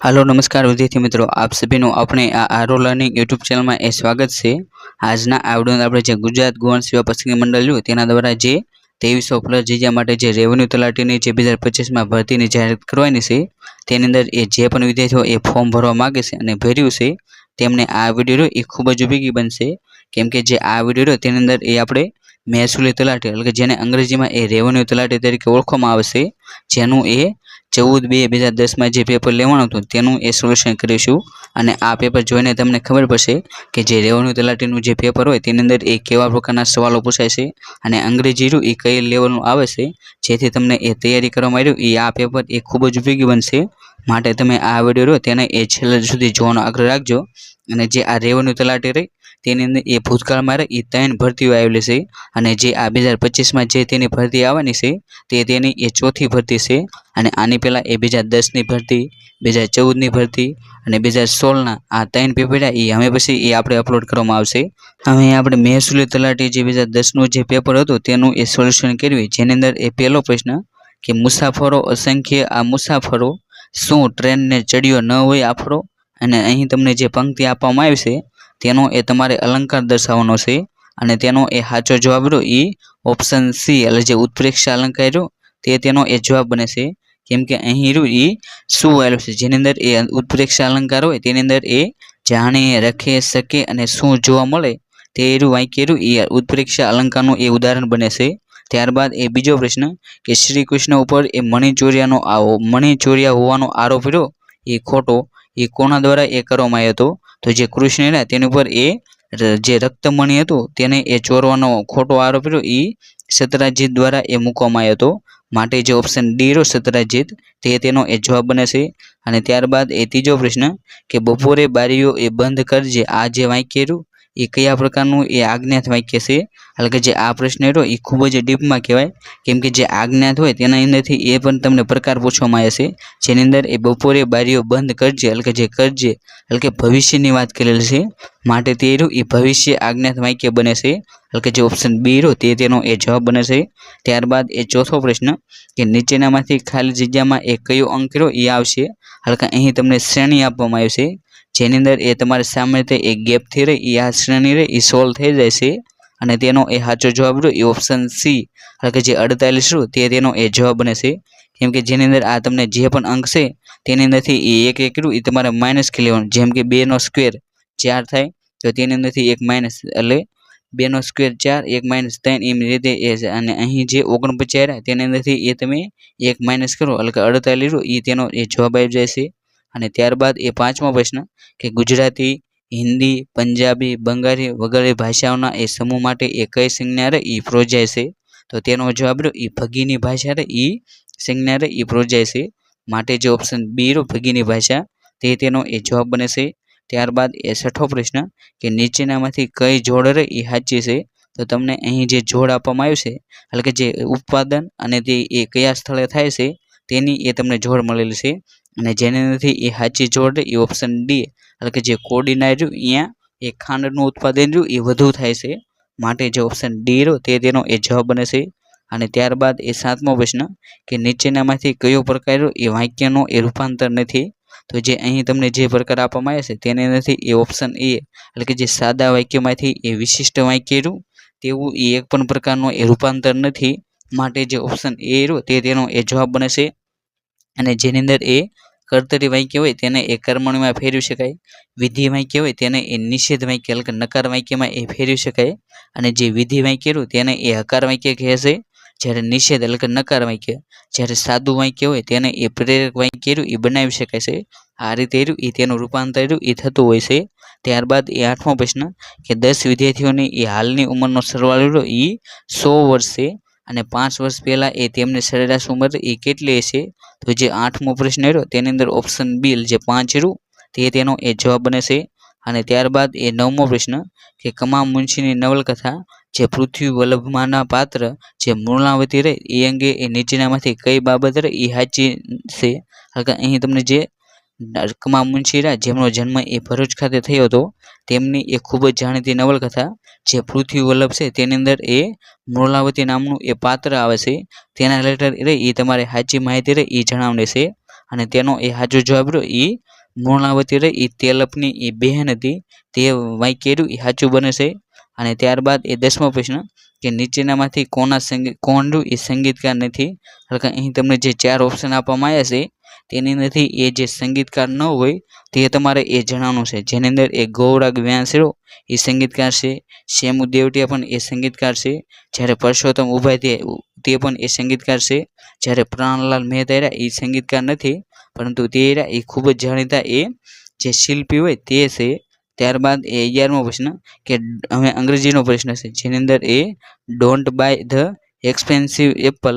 Hello नमस्कार विद्यार्थी मित्रों, आप सभी अपने आरो लर्निंग यूट्यूब चैनल में स्वागत है। आजना आ विडियो આપણે જે ગુજરાત ગૌણ સેવા પસંદગી મંડળ રહ્યું તેના દ્વારા જે 2300 પ્લસ જીજા માટે જે રેવન્યુ તલાટીની જે 2025 માં ભરતીની જાહેરાત કરવાની છે તેની અંદર એ જે પણ વિદ્યાર્થીઓ એ ફોર્મ ભરવા માંગે છે અને ભર્યું છે તેમને આ વિડિયો એ ખૂબ જ ઉપયોગી બનશે, કેમ કે જે આ વિડિયો તેની અંદર એ આપણે મહેસૂલી તલાટી એટલે કે જેને અંગ્રેજીમાં એ રેવન્યુ તલાટી તરીકે ઓળખવામાં આવે છે, જેનું એ 14/2/2010 માં જે પેપર લેવાનું હતું તેનું એ સોલ્યુશન કરીશું અને આ પેપર જોઈને તમને ખબર પડશે કે જે રેવન્યુ તલાટીનું જે પેપર હોય તેની અંદર એ કેવા પ્રકારના સવાલો પૂછાય છે અને અંગ્રેજીનું એ કઈ લેવલનું આવે છે, જેથી તમને એ તૈયારી કરવામાં આવ્યું એ આ પેપર એ ખૂબ જ ઉપયોગી બનશે। માટે તમે આ વિડિયો રહ્યો તેને એ છેલ્લે સુધી જોવાનો આગ્રહ રાખજો। અને જે આ રેવન્યુ તલાટી રહી તેની અંદર એ ભૂતકાળમાં રહી એ 3 ભરતીઓ આવેલી છે અને જે આ 2025 માં જે તેની ભરતી આવવાની છે તે તેની એ ચોથી ભરતી છે અને આની પહેલા એ 2010 ની ભરતી, 2014 ની ભરતી અને 2016 ના આ 3 પેપર એ હવે પછી એ આપણે અપલોડ કરવામાં આવશે। હવે આપણે મહેસૂલી તલાટી જે 2010 નું જે પેપર હતું તેનું એ સોલ્યુશન કર્યું, જેની અંદર એ પહેલો પ્રશ્ન કે મુસાફરો અસંખ્ય આ મુસાફરો શું ટ્રેનને ચડ્યો ન હોય આફરો, અને અહીં તમને જે પંક્તિ આપવામાં આવી છે તેનો એ તમારે અલંકાર દર્શાવવાનો છે અને તેનો એ સાચો જવાબ રહ્યો એ ઓપ્શન સી એટલે જે ઉત્પ્રેક્ષા અલંકાર રહ્યો તે તેનો એ જવાબ બને છે, કેમ કે અહીં રહ્યું એ શું આવેલું છે જેની અંદર એ ઉત્પ્રેક્ષા અલંકાર હોય તેની અંદર એ જાણે રખે શકે અને શું જોવા મળે તે વાક્ય રહ્યું એ ઉત્પ્રેક્ષા અલંકારનું એ ઉદાહરણ બને છે। ત્યારબાદ એ બીજો પ્રશ્ન કે શ્રી કૃષ્ણ ઉપર એ મણિચોરિયા હોવાનો આરોપ રહ્યો એ ખોટો, એ કોના દ્વારા એ કરવામાં આવ્યો હતો તો જે કૃષ્ણ હતા તેની ઉપર એ જે રક્તમણિ હતું તેને એ ચોરવાનો ખોટો આરોપ રહ્યો એ સત્રાજીત દ્વારા એ મૂકવામાં આવ્યો હતો, માટે જે ઓપ્શન ડી રહ્યો સત્રાજીત તે તેનો એ જવાબ બને છે। અને ત્યારબાદ એ ત્રીજો પ્રશ્ન કે બપોરે બારીઓ એ બંધ કરજે આ જે વાક્ય રહ્યું એ કયા પ્રકારનું એ આજ્ઞાત વાક્ય છે, એટલે કે જે આ પ્રશ્ન રહ્યો એ ખૂબ જ ડીપમાં કહેવાય, કેમ કે જે આજ્ઞાત હોય તેના અંદરથી એ પણ તમને પ્રકાર પૂછવામાં આવે છે, જેની અંદર એ બપોરે બારીઓ બંધ કરજે એટલે કે જે કરજે એટલે કે ભવિષ્યની વાત કરેલી છે, માટે તે રહ્યું એ ભવિષ્ય આજ્ઞાત વાક્ય બને છે, એટલે કે જે ઓપ્શન બી રહ્યો તે તેનો એ જવાબ બને છે। ત્યારબાદ એ ચોથો પ્રશ્ન કે નીચેનામાંથી ખાલી જગ્યામાં એ કયો અંક રહ્યો એ આવશે, એટલે કે અહીં તમને શ્રેણી આપવામાં આવી છે જેની અંદર એ તમારે સામે એક ગેપથી રહી એ આ શ્રેણી રહી એ સોલ્વ થઈ જાય છે અને તેનો એ સાચો જવાબ રહ્યો એ ઓપ્શન સી એટલે કે જે 48 રહ્યું તે તેનો એ જવાબ બને છે, કેમ કે જેની અંદર આ તમને જે પણ અંક છે તેની અંદરથી એ એક રહ્યું એ તમારે માઇનસ કરી લેવાનું, જેમ કે 2 નો સ્ક્વેર 4 થાય તો તેની અંદરથી એક માઇનસ એટલે 2 નો સ્ક્વેર 4 1 માઇનસ 3 એમ રીતે એ છે, અને અહીં જે 49 રહ્યા તેની અંદરથી એ તમે એક માઇનસ કરો એટલે કે 48 રહ્યું એ તેનો એ જવાબ આવી જાય છે। અને ત્યારબાદ એ પાંચમો પ્રશ્ન કે ગુજરાતી, હિન્દી, પંજાબી, બંગાળી વગેરે ભાષાઓના એ સમૂહ માટે એ કઈ સંજ્ઞા રહે એ પ્રોજાય છે, તો તેનો જવાબ રહ્યો એ ભગીની ભાષા રહે એ સંજ્ઞા રહે એ પ્રોજાય છે, માટે જે ઓપ્શન બી રહ્યો ભગીની ભાષા તે તેનો એ જવાબ બને છે। ત્યારબાદ એ છઠ્ઠો પ્રશ્ન કે નીચેનામાંથી કઈ જોડ રહે એ સાચી છે, તો તમને અહીં જે જોડ આપવામાં આવ્યું છે એટલે કે જે ઉત્પાદન અને તે એ કયા સ્થળે થાય છે તેની એ તમને જોડ મળેલી છે, અને જેની અંદરથી એ સાચી જોડ એ ઓપ્શન ડી એટલે કે જે કોડીના રહ્યું અહીંયા એ ખાંડનું ઉત્પાદન રહ્યું એ વધુ થાય છે, માટે જે ઓપ્શન ડી રહ્યો તે તેનો એ જવાબ બને છે। અને ત્યારબાદ એ સાતમો પ્રશ્ન કે નીચેનામાંથી કયો પ્રકાર રહ્યો એ વાક્યનો એ રૂપાંતર નથી, તો જે અહીં તમને જે પ્રકાર આપવામાં આવે છે તેની અંદરથી એ ઓપ્શન એ એટલે કે જે સાદા વાક્યમાંથી એ વિશિષ્ટ વાક્ય રહ્યું તેવું એ એક પણ પ્રકારનું એ રૂપાંતર નથી, માટે જે ઓપ્શન એ રહ્યો તે તેનો એ જવાબ બને છે। અને જેની અંદર એ કર્તરી વાક્ય હોય તેને એ કર્મણીમાં ફેરવી શકાય, વિધિ વાક્ય હોય તેને એ નિષેધ વાક્ય એટલે કે નકાર વાક્યમાં એ ફેરવી શકાય, અને જે વિધિ વાક્ય રહ્યું તેને એ હકાર વાક્ય કહે છે, જ્યારે નિષેધ એટલે કે નકાર વાક્ય, જ્યારે સાદું વાક્ય હોય તેને એ પ્રેરક વાક્ય રહ્યું એ બનાવી શકાય છે, આ રીતે રહ્યું એ તેનું રૂપાંતર રહ્યું એ થતું હોય છે। ત્યારબાદ એ આઠમો પ્રશ્ન કે 10 વિદ્યાર્થીઓની એ હાલની ઉંમરનો સરવાળો રહ્યો એ 100 વર્ષ છે અને 5 વર્ષ પહેલા એ તેમની સરેરાશ ઉંમર એ કેટલી હશે, તો જે આઠમો પ્રશ્ન રહ્યો તેની અંદર ઓપ્શન બી જે 5 રહ્યું તે તેનો એ જવાબ બને છે। અને ત્યારબાદ એ નવમો પ્રશ્ન કે કમા મુનશીની નવલકથા જે પૃથ્વી વલ્લભમાના પાત્ર જે મૂર્ણાવતી રહે એ અંગે એ નીચેનામાંથી કઈ બાબત રહે એ સાચી છે, એટલે કે અહીં તમને જે કમા મુનશી રહ્યા જેમનો જન્મ એ ભરૂચ ખાતે થયો હતો તેમની એ ખૂબ જ જાણીતી નવલકથા જે પૃથ્વી વલ્લભ છે તેની અંદર એ મૂર્ણાવતી નામનું એ પાત્ર આવે છે, તેના રિલેટેડ રહે એ તમારે સાચી માહિતી રહે એ જણાવવાની છે। અને તેનો એ સાચો જવાબ રહ્યો એ મૂર્ણાવતી રહી એ તેલપની એ બહેન હતી તે વાક્ય રહ્યું એ સાચું બને છે। અને ત્યારબાદ એ 10મો પ્રશ્ન કે નીચેનામાંથી કોણ રહ્યું એ સંગીતકાર નથી। એટલે કે અહીં તમને જે 4 ઓપ્શન આપવામાં આવ્યા છે તેની અંદરથી એ જે સંગીતકાર ન હોય તે તમારે એ જણાવવાનું છે। જેની અંદર એ ગૌરાગ વ્યાસ રહ્યો એ સંગીતકાર છે, શેમુ દેવટિયા પણ એ સંગીતકાર છે, જ્યારે પરસોત્તમ ઉપાધ્યાય તે પણ એ સંગીતકાર છે, જ્યારે પ્રાણલાલ મહેતા રહ્યા એ સંગીતકાર નથી, પરંતુ તે રહ્યા એ ખૂબ જ જાણીતા એ જે શિલ્પી હોય તે છે। ત્યારબાદ એ 11મો પ્રશ્ન કે હવે અંગ્રેજીનો પ્રશ્ન છે જેની અંદર એ don't buy the expensive apple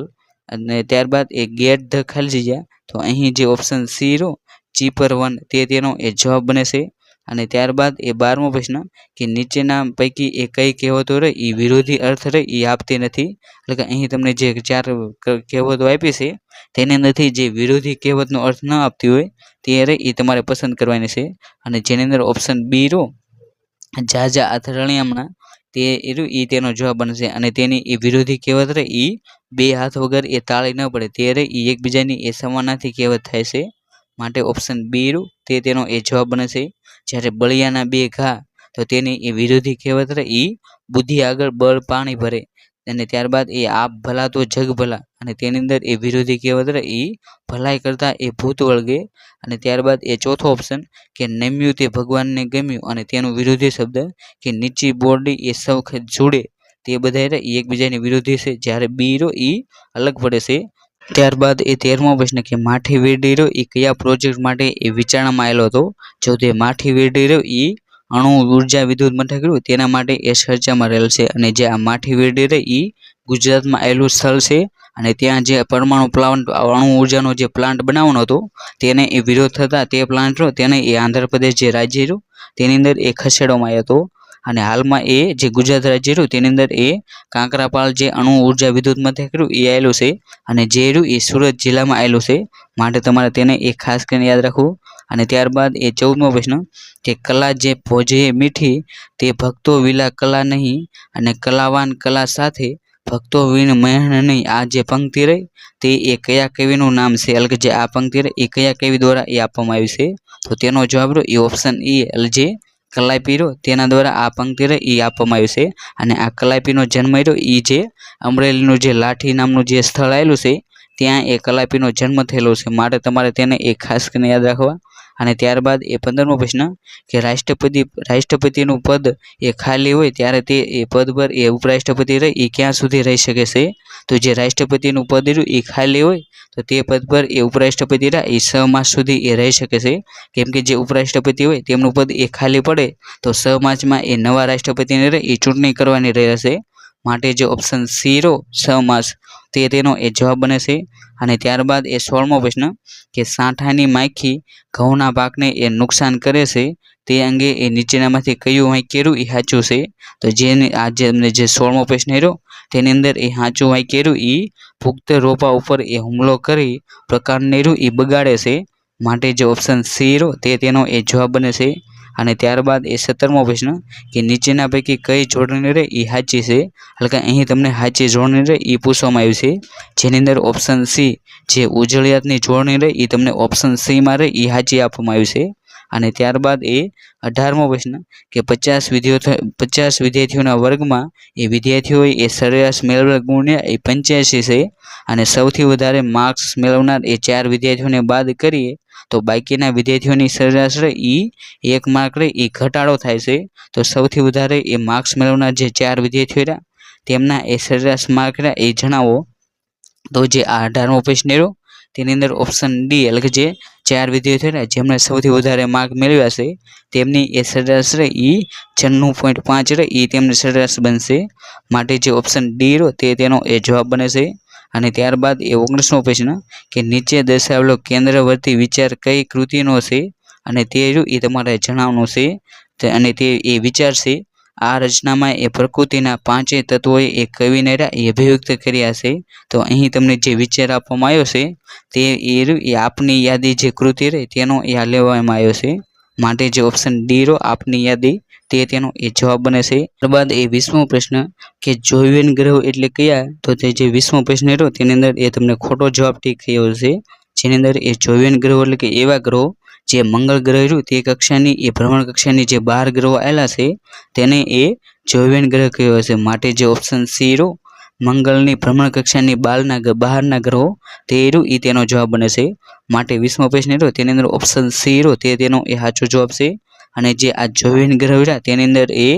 અને ત્યારબાદ એ ગેટ ધ ખાલી જગ્યા તો અહીં જે ઓપ્શન સી રહ્યો ચીપર વન તે તેનો એ જવાબ બને છે। અને ત્યારબાદ એ 12મો પ્રશ્ન કે નીચેના પૈકી એ કઈ કહેવતો રહી એ વિરોધી અર્થ રહી એ આપતી નથી। એટલે કે અહીં તમને જે 4 કહેવતો આપી છે તેની અંદરથી જે વિરોધી કહેવતનો અર્થ ન આપતી હોય તે રહી એ તમારે પસંદ કરવાની છે। અને જેની અંદર ઓપ્શન બી રહ્યો ઝાઝા અથડામણા તે રહ્યું એ તેનો જવાબ બનશે। અને તેની એ વિરોધી કહેવત રહી એ 2 હાથ વગર એ તાળી ન પડે તે રહી એ એકબીજાની એ સમાનાર્થી કહેવત થાય છે, માટે ઓપ્શન બી રહ્યું તે તેનો એ જવાબ બનશે। જ્યારે બળિયાના 2 ઘા તો તેની એ વિરોધી કહેવત રહી એ બુદ્ધિ આગળ બળ પાણી ભરે। અને ત્યારબાદ એ આપ ભલા તો જગ ભલા અને તેની અંદર એ વિરોધી કહેવત રહી એ ભલાઈ કરતા એ ભૂત વળગે। અને ત્યારબાદ એ ચોથો ઓપ્શન કે નમ્યું તે ભગવાનને ગમ્યું અને તેનું વિરોધી શબ્દ કે નીચી બોરડી એ સૌ જોડે તે બધા એ એકબીજાની વિરોધી છે, જ્યારે બી રહ્યો એ અલગ પડે છે। ત્યારબાદ એ 13મો પ્રશ્ન કે માઠી વીરડી રહ્યો એ કયા પ્રોજેક્ટ માટે એ વિચારણામાં આવેલો હતો? જો તે માઠી વીરડી રહ્યો એ અણુ ઉર્જા વિદ્યુત મથક રહ્યું તેના માટે એ ચર્ચામાં રહેલ છે। અને જે આ માઠી વીરડી રહી એ ગુજરાતમાં આવેલું સ્થળ છે અને ત્યાં જે પરમાણુ પ્લાન્ટ અણુ ઉર્જાનો જે પ્લાન્ટ બનાવવાનો હતો તેને એ વિરોધ થતા તે પ્લાન્ટ રહ્યો તેને એ આંધ્રપ્રદેશ જે રાજ્ય રહ્યું તેની અંદર એ ખસેડવામાં આવ્યો હતો। અને હાલમાં એ જે ગુજરાત રાજ્ય રહ્યું તેની અંદર એ કાંકરાપાળ જે અણુ ઉર્જા વિદ્યુત મથક રહ્યું એ આવેલું છે અને જે રહ્યું એ સુરત જિલ્લામાં આવેલું છે, માટે તમારે તેને એ ખાસ કરીને યાદ રાખવું। અને ત્યારબાદ એ 14મો પ્રશ્ન કે કલા જે ભોજે મીઠી તે ભક્તો વિલા કલા નહીં અને કલાવાન કલા સાથે ભક્તો વિન મહેણ નહીં, આ જે પંક્તિ રહી તે એ કયા કવિનું નામ છે? એટલે કે જે આ પંક્તિ રહી એ કયા કવિ દ્વારા એ આપવામાં આવી છે? તો તેનો જવાબ રહ્યો એ ઓપ્શન એ એટલે જે કલાપી રહ્યો તેના દ્વારા આ પંક્તિ રહી એ આપવામાં આવી છે। અને આ કલાપીનો જન્મ રહ્યો એ જે અમરેલીનું જે લાઠી નામનું જે સ્થળ આવેલું છે ત્યાં એ કલાપીનો જન્મ થયેલો છે, માટે તમારે તેને એ ખાસ કરીને યાદ રાખવા। અને ત્યારબાદ એ 15મો પ્રશ્ન કે રાષ્ટ્રપતિનું પદ એ ખાલી હોય ત્યારે તે એ પદ પર એ ઉપરાષ્ટ્રપતિ રહી એ ક્યાં સુધી રહી શકે છે? તો જે રાષ્ટ્રપતિનું પદ રહ્યું એ ખાલી હોય તો તે પદ પર એ ઉપરાષ્ટ્રપતિ રહ્યા એ 6 માસ સુધી એ રહી શકે છે, કેમ કે જે ઉપરાષ્ટ્રપતિ હોય તેમનું પદ એ ખાલી પડે તો 6 માસમાં એ નવા રાષ્ટ્રપતિને રહી એ ચૂંટણી કરવાની રહેશે, માટે જે ઓપ્શન સી રહ્યો 6 માસ તે તેનો એ જવાબ બને છે। અને ત્યારબાદ એ 16મો પ્રશ્ન કે સાંઠાની માખી ઘઉંના પાકને એ નુકસાન કરે છે તે અંગે એ નીચેનામાંથી કયું વાક્ય રહ્યું એ સાચું છે? તો જેને આજે અમને જે 16મો પ્રશ્ન રહ્યો તેની અંદર એ સાચું વાક્ય રહ્યું એ પુખ્ત રોપા ઉપર એ હુમલો કરી પ્રકારને રહ્યું એ બગાડે છે, માટે જે ઓપ્શન સી રહ્યો તે તેનો એ જવાબ બને છે। અને ત્યારબાદ એ 17મો પ્રશ્ન કે નીચેના પૈકી કઈ જોડણી રહે એ સાચી છે? એટલે કે અહીં તમને સાચી જોડણી રહે એ પૂછવામાં આવ્યું છે, જેની અંદર ઓપ્શન સી જે ઉજળિયાતની જોડણી રહે એ તમને ઓપ્શન સીમાં રહે એ સાચી આપવામાં આવ્યું છે। અને ત્યારબાદ એ 18મો પ્રશ્ન કે 50 વિદ્યાર્થીઓના વર્ગમાં એ વિદ્યાર્થીઓએ એ સરેરાશ મેળવેલ ગુણ એ 85 છે અને સૌથી વધારે માર્ક્સ મેળવનાર એ 4 વિદ્યાર્થીઓને બાદ કરીએ તો બાકીના વિદ્યાર્થીઓની સરેરાશ રહે એ 1 માર્ક રહે એ ઘટાડો થાય છે। તો સૌથી વધારે એ માર્ક્સ મેળવનાર જે 4 વિદ્યાર્થીઓ રહ્યા તેમના એ સરેરાશ માર્ક રહ્યા એ જણાવો। તો જે આ 18મો પ્રશ્ન રહ્યો તેની અંદર ઓપ્શન ડી એટલે કે જે 4 વિદ્યાર્થીઓ રહ્યા જેમણે સૌથી વધારે માર્ક મેળવ્યા છે તેમની એ સરેરાશ રહે એ 96.5 રહે એ તેમની સરેરાશ બનશે, માટે જે ઓપ્શન ડી રહ્યો તે તેનો એ જવાબ બને છે। અને ત્યારબાદ એ 19મો પ્રશ્ન કે નીચે દર્શાવેલો કેન્દ્રવર્તી વિચાર કઈ કૃતિનો છે? અને તે રહ્યું એ તમારે જણાવવાનું છે। અને તે એ વિચાર છે આ રચનામાં એ પ્રકૃતિના 5 તત્વોએ એ કવિને એ અભિવ્યક્ત કર્યા છે। તો અહીં તમને જે વિચાર આપવામાં આવ્યો છે તે એ આપની યાદી જે કૃતિ રહે તેનો એ લેવામાં આવ્યો છે, માટે જે ઓપ્શન ડી રહ્યો આપની યાદી તે તેનો એ જવાબ બને છે। ત્યારબાદ એ 20મો પ્રશ્ન કે જોઈવેન ગ્રહો એટલે કયા? તો તે જે 20મો પ્રશ્ન રહ્યો તેની અંદર એ તમને ખોટો જવાબ ઠીક થયો છે, જેની અંદર એ 24 ગ્રહો એટલે કે એવા ગ્રહો જે મંગળ ગ્રહ રહ્યું તે કક્ષાની એ ભ્રમણ કક્ષાની જે 12 ગ્રહો આવેલા છે તેને એ 24 ગ્રહ કહેવાય છે. માટે જે ઓપ્શન સી રહ્યો મંગળની ભ્રમણ કક્ષાની બહારના ગ્રહો તે રહ્યું એ તેનો જવાબ બને છે. માટે 20મો પ્રશ્ન રહ્યો તેની અંદર ઓપ્શન સી રહ્યો તે તેનો એ સાચો જવાબ છે. અને જે આ 24 ગ્રહો રહ્યા તેની અંદર એ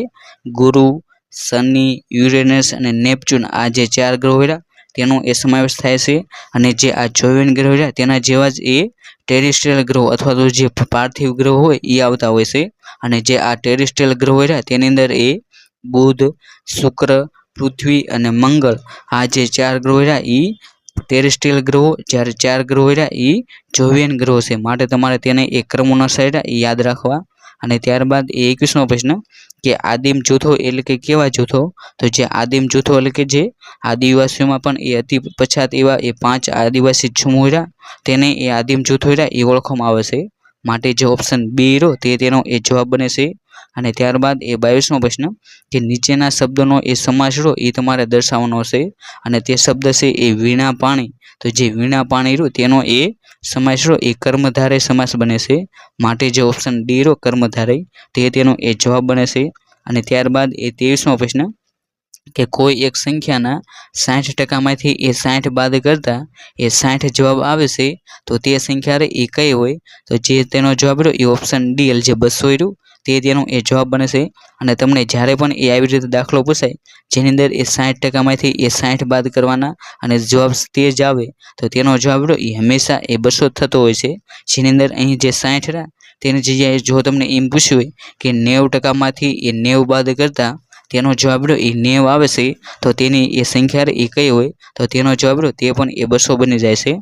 ગુરુ, શનિ, યુરેનસ અને નેપચ્યુન આ જે 4 ગ્રહો રહ્યા તેનો એ સમાવેશ થાય છે. અને જે આ 24 ગ્રહો રહ્યા તેના જેવા જ એ ટેરેસ્ટ્રીયલ ગ્રહો અથવા તો જે પાર્થિવ ગ્રહો હોય એ આવતા હોય છે. અને જે આ ટેરેસ્ટ્રીયલ ગ્રહો રહ્યા તેની અંદર એ બુધ, શુક્ર, પૃથ્વી અને મંગળ આ જે 4 ગ્રહો રહ્યા એ ટેરેસ્ટ્રીયલ ગ્રહો, જ્યારે 4 ગ્રહો રહ્યા એ જોવિયન ગ્રહો છે. માટે તમારે તેને એ ક્રમાનુસાર યાદ રાખવા. અને ત્યારબાદ એ 21મો પ્રશ્ન કે આદિમ જૂથો એટલે કે કેવા જૂથો? તો જે આદિમ જૂથો એટલે કે જે આદિવાસીઓમાં પણ એ અતિ પછાત એવા એ 5 આદિવાસી સમૂહ રહ્યા તેને એ આદિમ જૂથો રહ્યા એ ઓળખવામાં આવે છે. માટે જે ઓપ્શન બી રહ્યો તે તેનો એ જવાબ બને છે. અને ત્યારબાદ એ 22મો પ્રશ્ન કે નીચેના શબ્દોનો એ સમાસ રહ્યો એ તમારે દર્શાવવાનો છે. અને તે શબ્દ છે એ વીણા પાણી. તો જે વીણા પાણી રહ્યું તેનો એ સમાસ રહ્યો એ કર્મધારય સમાસ બને છે. માટે જે ઓપ્શન ડી રહ્યો કર્મધારય તે તેનો એ જવાબ બને છે. અને ત્યારબાદ એ 23મો પ્રશ્ન કે કોઈ એક સંખ્યાના 60% માંથી એ 60 બાદ કરતા એ 60 જવાબ આવે છે તો તે સંખ્યા રે એ કઈ હોય? તો જે તેનો જવાબ રહ્યો એ ઓપ્શન ડી એટલે જે 200 રહ્યું તે તેનો એ જવાબ બને છે. અને તમને જ્યારે પણ એ આવી રીતે દાખલો પૂછાય જેની અંદર એ 60% માંથી એ 60 બાદ કરવાના અને જવાબ તે જ આવે તો તેનો જવાબ રહ્યો એ હંમેશા એ 200 થતો હોય છે. જેની અંદર અહીં જે 60 રહ્યા તેની જગ્યાએ જો તમને એમ પૂછ્યું હોય કે 90% માંથી એ 90 બાદ કરતા તેનો જવાબ રહ્યો એ 90 આવે છે તો તેની એ સંખ્યા એ કઈ હોય? તો તેનો જવાબ રહ્યો તે પણ એ 200 બની જાય છે.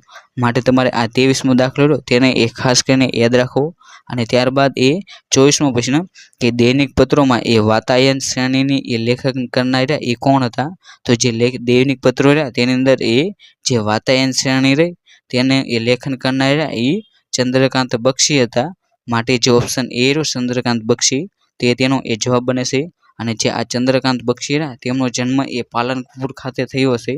માટે તમારે આ 23મો દાખલો રહ્યો તેને એ ખાસ કરીને યાદ રાખવો. અને ત્યારબાદ એ 24મો પ્રશ્ન કે દૈનિક પત્રોમાં એ વાતાયન શ્રેણીની એ લેખન કરનારા એ કોણ હતા? તો જે દૈનિક પત્રો રહ્યા તેની અંદર એ જે વાતાયન શ્રેણી રહી તેને એ લેખન કરનારા એ ચંદ્રકાંત બક્ષી હતા. માટે જે ઓપ્શન એ રહ્યો ચંદ્રકાંત બક્ષી તે તેનો એ જવાબ બને છે. અને જે આ ચંદ્રકાંત બક્ષી રહ્યા તેમનો જન્મ એ પાલનપુર ખાતે થયો હશે.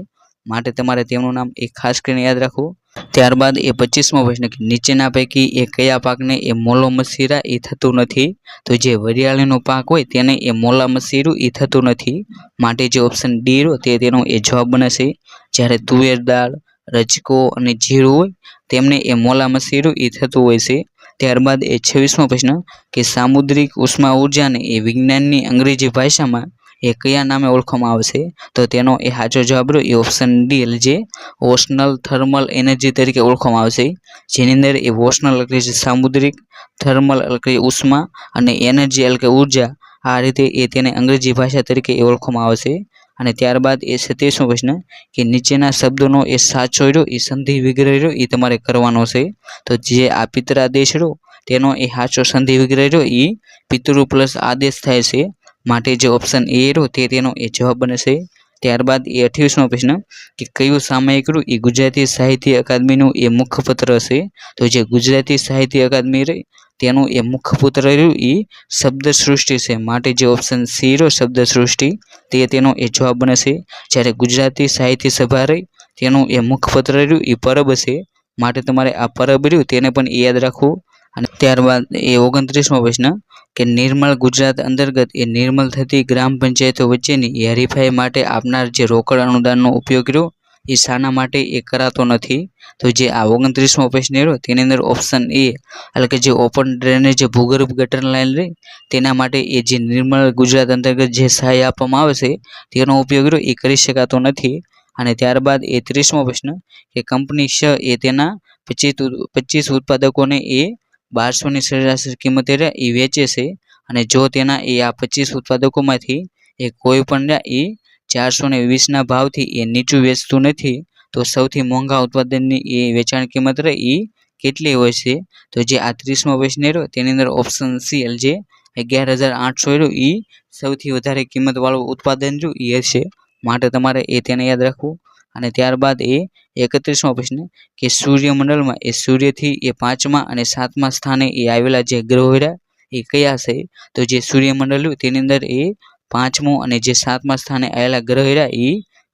માટે તમારે તેમનું નામ એ ખાસ કરીને યાદ રાખવું. ત્યારબાદ એ 25મો પ્રશ્ન કે નીચેના પૈકી એ કયા પાકને એ મોલોમસીરા એ થતું નથી? તો જે વરિયાળીનો પાક હોય તેને એ મોલામસીરું એ થતું નથી. માટે જે ઓપ્શન ડી રહ્યો તે તેનો એ જવાબ બને છે. જ્યારે તુવેર દાળ, રજકો અને જીરું હોય તેમને એ મોલામસીરું એ થતું હોય છે. ત્યારબાદ એ 26મો પ્રશ્ન કે સામુદ્રિક ઉષ્મા ઉર્જાને એ વિજ્ઞાનની અંગ્રેજી ભાષામાં એ કયા નામે ઓળખવામાં આવે છે? તો તેનો એ સાચો જવાબ રહ્યો એ ઓપ્શન ડી એટલે જે ઓશનલ થર્મલ એનર્જી તરીકે ઓળખવામાં આવે છે. જેની અંદર એ ઓશનલ એટલે જે સામુદ્રિક, થર્મલ એટલે કે ઉષ્મા અને એનર્જી એટલે કે ઉર્જા આ રીતે એ તેને અંગ્રેજી ભાષા તરીકે એ ઓળખવામાં આવે છે. અને ત્યારબાદ એ 27મો પ્રશ્ન કે નીચેના શબ્દોનો એ સાચો રહ્યો એ સંધિ વિગ્રહ રહ્યો એ તમારે કરવાનો છે. તો જે આ પિતરાદેશ રહ્યો તેનો એ સાચો સંધિ વિગ્રહ રહ્યો એ પિતૃ પ્લસ આદેશ થાય છે. માટે જે ઓપ્શન એ રહ્યો તે તેનો એ જવાબ બને છે. ત્યારબાદ એ 28મો પ્રશ્ન કે કયું સામયિક રહ્યું એ ગુજરાતી સાહિત્ય અકાદમીનું એ મુખપત્ર છે? તો જે ગુજરાતી સાહિત્ય અકાદમી રહી તેનું એ મુખપત્ર રહ્યું એ શબ્દ સૃષ્ટિ છે. માટે જે ઓપ્શન સી રહ્યો શબ્દ સૃષ્ટિ તે તેનો એ જવાબ બને છે. જ્યારે ગુજરાતી સાહિત્ય સભા રહી તેનું એ મુખપત્ર રહ્યું એ પરબ છે. માટે તમારે આ પરબ રહ્યું તેને પણ યાદ રાખવું. અને ત્યારબાદ એ 29મો પ્રશ્ન કે નિર્મળ ગુજરાત અંતર્ગત એ નિર્મળ થતી ગ્રામ પંચાયતો વચ્ચેની એ હરીફાઈ માટે આપનાર જે રોકડ અનુદાનનો ઉપયોગ રહ્યો એ શાના માટે એ કરાતો નથી? તો જે આ 29મો પ્રશ્ન રહ્યો તેની અંદર ઓપ્શન એ એટલે કે જે ઓપન ડ્રેનેજ જે ભૂગર્ભ ગટર લાઈન રહી તેના માટે એ જે નિર્મળ ગુજરાત અંતર્ગત જે સહાય આપવામાં આવે છે તેનો ઉપયોગ રહ્યો એ કરી શકાતો નથી. અને ત્યારબાદ એ 30મો પ્રશ્ન કે કંપની શ એ તેના 25 ઉત્પાદકોને એ 1200ની સરેરાશ કિંમતે એ વેચે છે. અને જો તેના એ આ 25 ઉત્પાદકોમાંથી એ કોઈ પણ એ 420ના ભાવથી એ નીચું વેચતું નથી તો સૌથી મોંઘા ઉત્પાદનની એ વેચાણ કિંમત રહે એ કેટલી હોય છે? તો જે આ 30મો પ્રશ્ન રહ્યો તેની અંદર ઓપ્શન સી એટલે જે 11,800 રહ્યું એ સૌથી વધારે કિંમતવાળું ઉત્પાદન રહ્યું એ હશે. માટે તમારે એ તેને યાદ રાખવું. અને ત્યારબાદ એ 31મો પ્રશ્ન કે સૂર્યમંડળમાં એ સૂર્યથી એ 5મા અને 7મા સ્થાને એ આવેલા જે ગ્રહો રહ્યા એ કયા છે? તો જે સૂર્યમંડળ તેની અંદર એ 5મું અને જે 7મા સ્થાને આવેલા ગ્રહ રહ્યા એ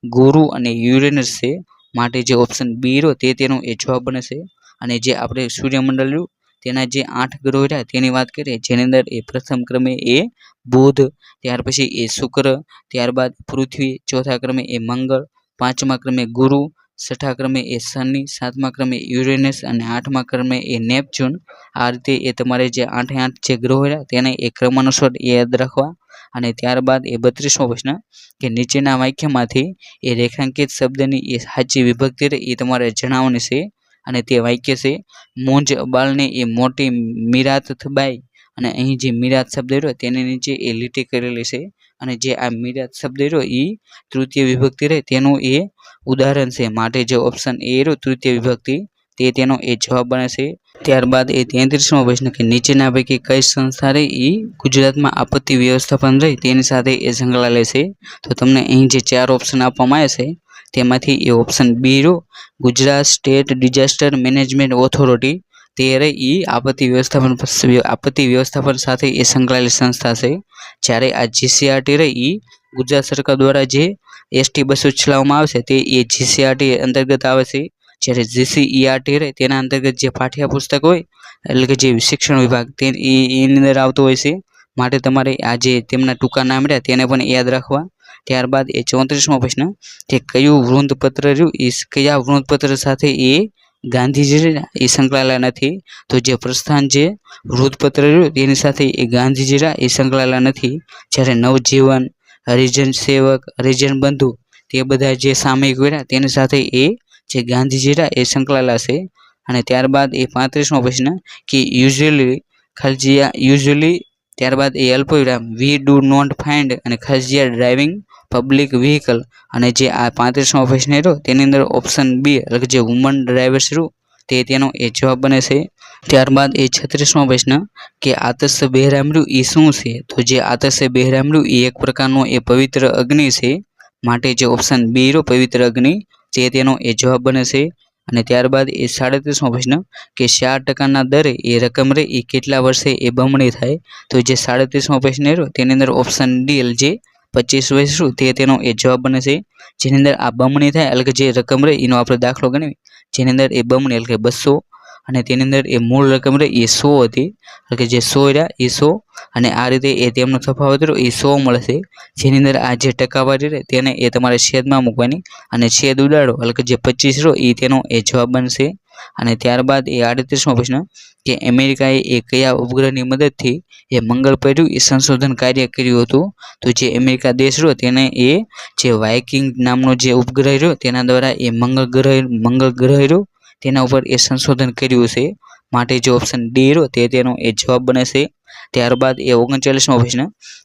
ગુરુ અને યુરેનસ છે. માટે જે ઓપ્શન બી રહ્યો તે તેનો એ જવાબ બને છે. અને જે આપણે સૂર્યમંડળ રહ્યું તેના જે 8 ગ્રહો રહ્યા તેની વાત કરીએ, જેની અંદર એ પ્રથમ ક્રમે એ બુધ, ત્યાર પછી એ શુક્ર, ત્યારબાદ પૃથ્વી, ચોથા ક્રમે એ મંગળ, પાંચમા ક્રમે ગુરુ, છઠ્ઠા ક્રમે એ શનિ, સાતમા ક્રમે યુરેનસ અને આઠમા ક્રમે એ નેપચ્યુન. આ રીતે એ તમારે જે 8 જે ગ્રહો રહ્યા તેને એ ક્રમ અનુસાર યાદ રાખવા. અને ત્યારબાદ એ 32મો પ્રશ્ન કે નીચેના વાક્યમાંથી એ રેખાંકિત શબ્દની એ સાચી વિભક્તિ એ તમારે જણાવવાની છે. અને તે વાક્ય છે મૂંજ અબાલને એ મોટી મીરાત થબાઈ. અને અહીં જે મીરાત શબ્દ રહ્યો તેની નીચે એ લીટી કરેલી છે. અને જે આ મીરાત શબ્દ રહ્યો એ તૃતીય વિભક્તિ રહે તેનું એ ઉદાહરણ છે. માટે જે ઓપ્શન એ રહ્યો તૃતીય વિભક્તિ તે તેનો એ જવાબ બને છે. ત્યારબાદ એ 33મો પ્રશ્ન કે નીચેના પૈકી કઈ સંસ્થા રહી એ ગુજરાતમાં આપત્તિ વ્યવસ્થાપન રહી તેની સાથે એ સંકળાયેલી છે. તો તમને અહીં જે 4 ઓપ્શન આપવામાં આવે છે તેમાંથી એ ઓપ્શન બી રહ્યો Gujarat state disaster management authority તે રહી એ આપત્તિ વ્યવસ્થાપન સાથે એ સંકળાયેલી સંસ્થા છે. જ્યારે આ જીસીઆરટી રહી એ ગુજરાત સરકાર દ્વારા જે એસટી બસો ચલાવવામાં આવે છે તે એ જીસીઆરટી અંતર્ગત આવે છે. જ્યારે જીસીઈઆરટી રહે તેના અંતર્ગત જે પાઠ્યપુસ્તક હોય એટલે કે જે શિક્ષણ વિભાગ તે એની અંદર આવતો હોય છે. માટે તમારે આ જે તેમના ટૂંકા નામ રહ્યા તેને પણ યાદ રાખવા. ત્યારબાદ એ 34મો પ્રશ્ન કે કયું વૃંદપત્ર રહ્યું એ કયા વૃંદપત્ર સાથે એ ગાંધીજી એ સંકળાયેલા નથી. તો જે પ્રસ્થાન જે વૃંદપત્ર રહ્યું તેની સાથે એ ગાંધીજી એ સંકળાયેલા નથી. જ્યારે નવજીવન, હરિજન સેવક, હરિજન બંધુ તે બધા જે સામયિક રહ્યા તેની સાથે એ જે ગાંધીજી એ સંકળાયેલા છે. અને ત્યારબાદ એ 35મો પ્રશ્ન કે યુઝ્યુઅલી ત્યારબાદ એ અલ્પવિરામ વી ડુ નોટ ફાઇન્ડ અને ખાસિયત ડ્રાઇવિંગ પબ્લિક વ્હીકલ. અને જે આ 35મો પ્રશ્ન રહ્યો તેની અંદર ઓપ્શન બી એટલે કે જે વુમન ડ્રાઇવર્સ રહ્યું તે તેનો એ જવાબ બને છે. ત્યારબાદ એ 36મો પ્રશ્ન કે આતશ બહેરામ રહ્યું એ શું છે. તો જે આતશ બહેરામ રહ્યું એ એક પ્રકારનો એ પવિત્ર અગ્નિ છે. માટે જે ઓપ્શન બી રહ્યો પવિત્ર અગ્નિ તે તેનો એ જવાબ બને છે. અને ત્યારબાદ એ 37મો પ્રશ્ન કે 4% દરે એ રકમ રહે એ કેટલા વર્ષે એ બમણી થાય. તો જે 37મો પ્રશ્ન રહ્યો તેની અંદર ઓપ્શન ડી જે 25 વર્ષ તે તેનો એ જવાબ બને છે. જેની અંદર આ બમણી થાય એટલે કે જે રકમ રહે એનો આપણે દાખલો ગણવી, જેની અંદર એ બમણી એટલે કે 200 અને તેની અંદર એ મૂળ રકમ રહે એ 100 હતી એટલે કે જે 100 રહ્યા એ 100 અને આ રીતે એ તેમનો તફાવત રહ્યો એ 100 મળે છે. જેની અંદર આ જે ટકાવારી રહે તેને એ તમારે છેદમાં મૂકવાની અને છેદ ઉડાડો એટલે કે જે 25 રહ્યો એ તેનો એ જવાબ બનશે. અને ત્યારબાદ એ 38મો પ્રશ્ન કે અમેરિકાએ એ કયા ઉપગ્રહની મદદથી એ મંગળ પર એ સંશોધન કાર્ય કર્યું હતું. તો જે અમેરિકા દેશ રહ્યો તેને એ જે વાઇકિંગ નામનો જે ઉપગ્રહ રહ્યો તેના દ્વારા એ મંગળ ગ્રહ રહ્યો તેના ઉપર એ સંશોધન કર્યું છે. માટે જે ઓપ્શન ડી રહ્યો તેનો એ જવાબ બને છે. ત્યારબાદ એ 39મો પ્રશ્ન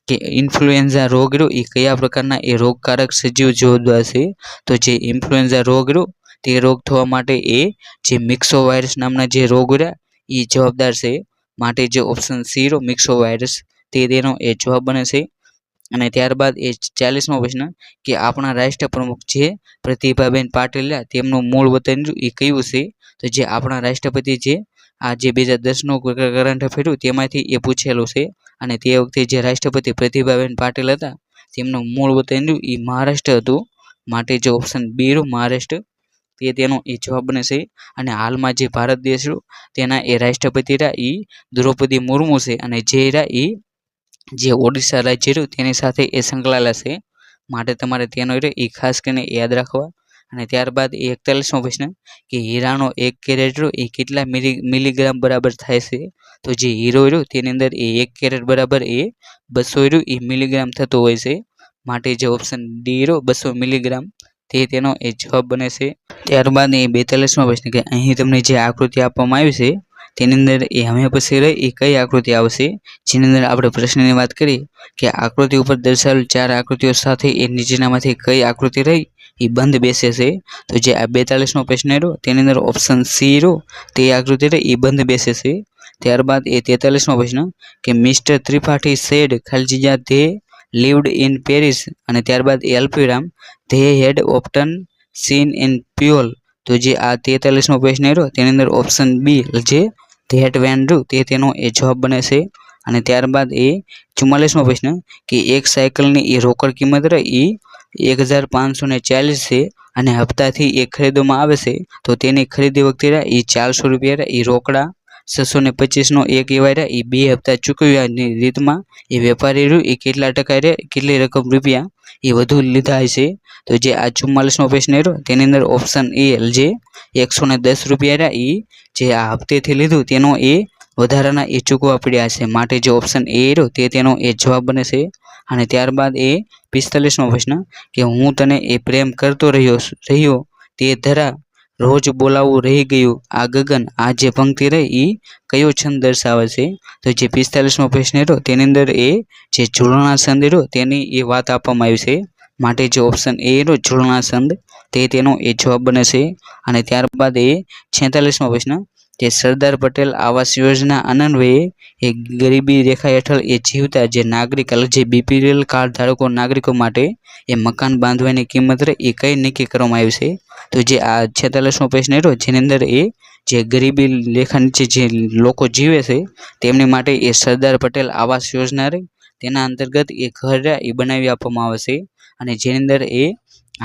કે ઇન્ફ્લુએન્ઝા રોગ રહ્યો એ કયા પ્રકારના એ રોગકારક સજીવ જવાબદાર છે. તો જે ઇન્ફ્લુએન્ઝા રોગ રહ્યો તે રોગ થવા માટે એ જે મિક્સો વાયરસ નામના જે રોગ રહ્યા એ જવાબદાર છે. માટે જે ઓપ્શન સી રહ્યો મિક્સો વાયરસ તેનો એ જવાબ બને છે. અને ત્યારબાદ એ 40મો પ્રશ્ન કે આપણા રાષ્ટ્રપ્રમુખ જે પ્રતિભાબેન પાટીલ તેમનું મૂળ વતન એ કયું છે. તો જે આપણા રાષ્ટ્રપતિ જે આ જે 2010નું કરંટ અફેર તેમાંથી એ પૂછેલું છે. અને તે વખતે જે રાષ્ટ્રપતિ પ્રતિભાબેન પાટીલ હતા તેમનું મૂળ વતન એ મહારાષ્ટ્ર હતું. માટે જે ઓપ્શન બી રહ્યું મહારાષ્ટ્ર તે તેનો એ જવાબ બને છે. અને હાલમાં જે ભારત દેશ તેના એ રાષ્ટ્રપતિ એ દ્રૌપદી મુર્મુ છે. અને જે ઓડિશા રાજ્ય રહ્યું તેની સાથે એ સંકળાયેલા છે. માટે તમારે તેનો એ ખાસ કરીને યાદ રાખવા. અને ત્યારબાદ એ 41મો પ્રશ્ન કે હીરાનો 1 કેરેટ એ કેટલા મિલીગ્રામ બરાબર થાય છે. તો જે હીરો રહ્યો તેની અંદર એ 1 કેરેટ બરાબર એ 200 એ મિલીગ્રામ થતો હોય છે. માટે જે ઓપ્શન ડી રહ્યો 200 મિલીગ્રામ તેનો એ જવાબ બને છે. ત્યારબાદ એ 42મો પ્રશ્ન કે અહીં તમને જે આકૃતિ આપવામાં આવી છે તેની અંદર એ હવે પછી રહી એ કઈ આકૃતિ આવશે. જેની અંદર આપણે પ્રશ્નની વાત કરીએ કે આકૃતિ ઉપર દર્શાવેલ 4 આકૃતિઓ સાથે એ નીચેનામાંથી કઈ આકૃતિ રહી એ બંધ બેસે છે. તો જે આ 42મો પ્રશ્ન રહ્યો તેની અંદર ઓપ્શન સી રહ્યો તે આકૃતિ રહી એ બંધ બેસે છે. ત્યારબાદ એ 43મો પ્રશ્ન કે મિસ્ટર ત્રિપાઠી સેડ ખાલી જગ્યા ધે lived in Paris અને ત્યારબાદ એ અલ્પવિરામ they had often seen in Puyol. તો જે આ 43મો પ્રશ્ન રહ્યો તેની અંદર ઓપ્શન બી જે ધેટ વેન રહ્યું તેનો એ જવાબ બને છે. અને ત્યારબાદ એ 44મો પ્રશ્ન કે એક સાયકલની એ રોકડ કિંમત રહી 1540 છે અને હપ્તાથી એ ખરીદવામાં આવે છે તો તેની ખરીદી વખતે એ 400 રૂપિયા એ રોકડા 625 નો એક એવા એ 2 હપ્તા ચૂકવ્યાની રીતમાં એ વેપારી એ કેટલા ટકા કેટલી રકમ રૂપિયા એ વધુ લીધા હશે તો જે આ 44મો પ્રશ્ન તેની અંદર ઓપ્શન એ જે 110 રૂપિયા એ જે આ હપ્તેથી લીધું તેનો એ વધારાના એ ચૂકવવા પડ્યા હશે માટે જે ઓપ્શન એ તે તેનો એ જવાબ બને છે અને ત્યારબાદ એ 45મો પ્રશ્ન કે હું તને એ પ્રેમ કરતો રહ્યો તે ધરા રોજ બોલાવું રહી ગયું આ ગગન આ જે પંક્તિ રહી એ કયો છંદ દર્શાવે છે તો જે 45મો પ્રશ્ન તેની અંદર એ જે ઝૂલણા છંદ તેની એ વાત આપવામાં આવી છે માટે જે ઓપ્શન એ ઝૂલણા છંદ તે તેનો એ જવાબ બને છે અને ત્યારબાદ એ 46મો પ્રશ્ન કે સરદાર પટેલ આવાસ યોજના અન્વયે એ ગરીબી રેખા હેઠળ એ જીવતા જે નાગરિક જે બીપીએલ કાર્ડ ધારકો નાગરિકો માટે એ મકાન બાંધવાની કિંમત એ કઈ નક્કી કરવામાં આવી છે તો જે આ 46મો પ્રશ્ન જેની અંદર એ જે ગરીબી રેખા નીચે જે લોકો જીવે છે તેમની માટે એ સરદાર પટેલ આવાસ યોજના તેના અંતર્ગત એ ઘર એ બનાવી આપવામાં આવે છે અને જેની અંદર એ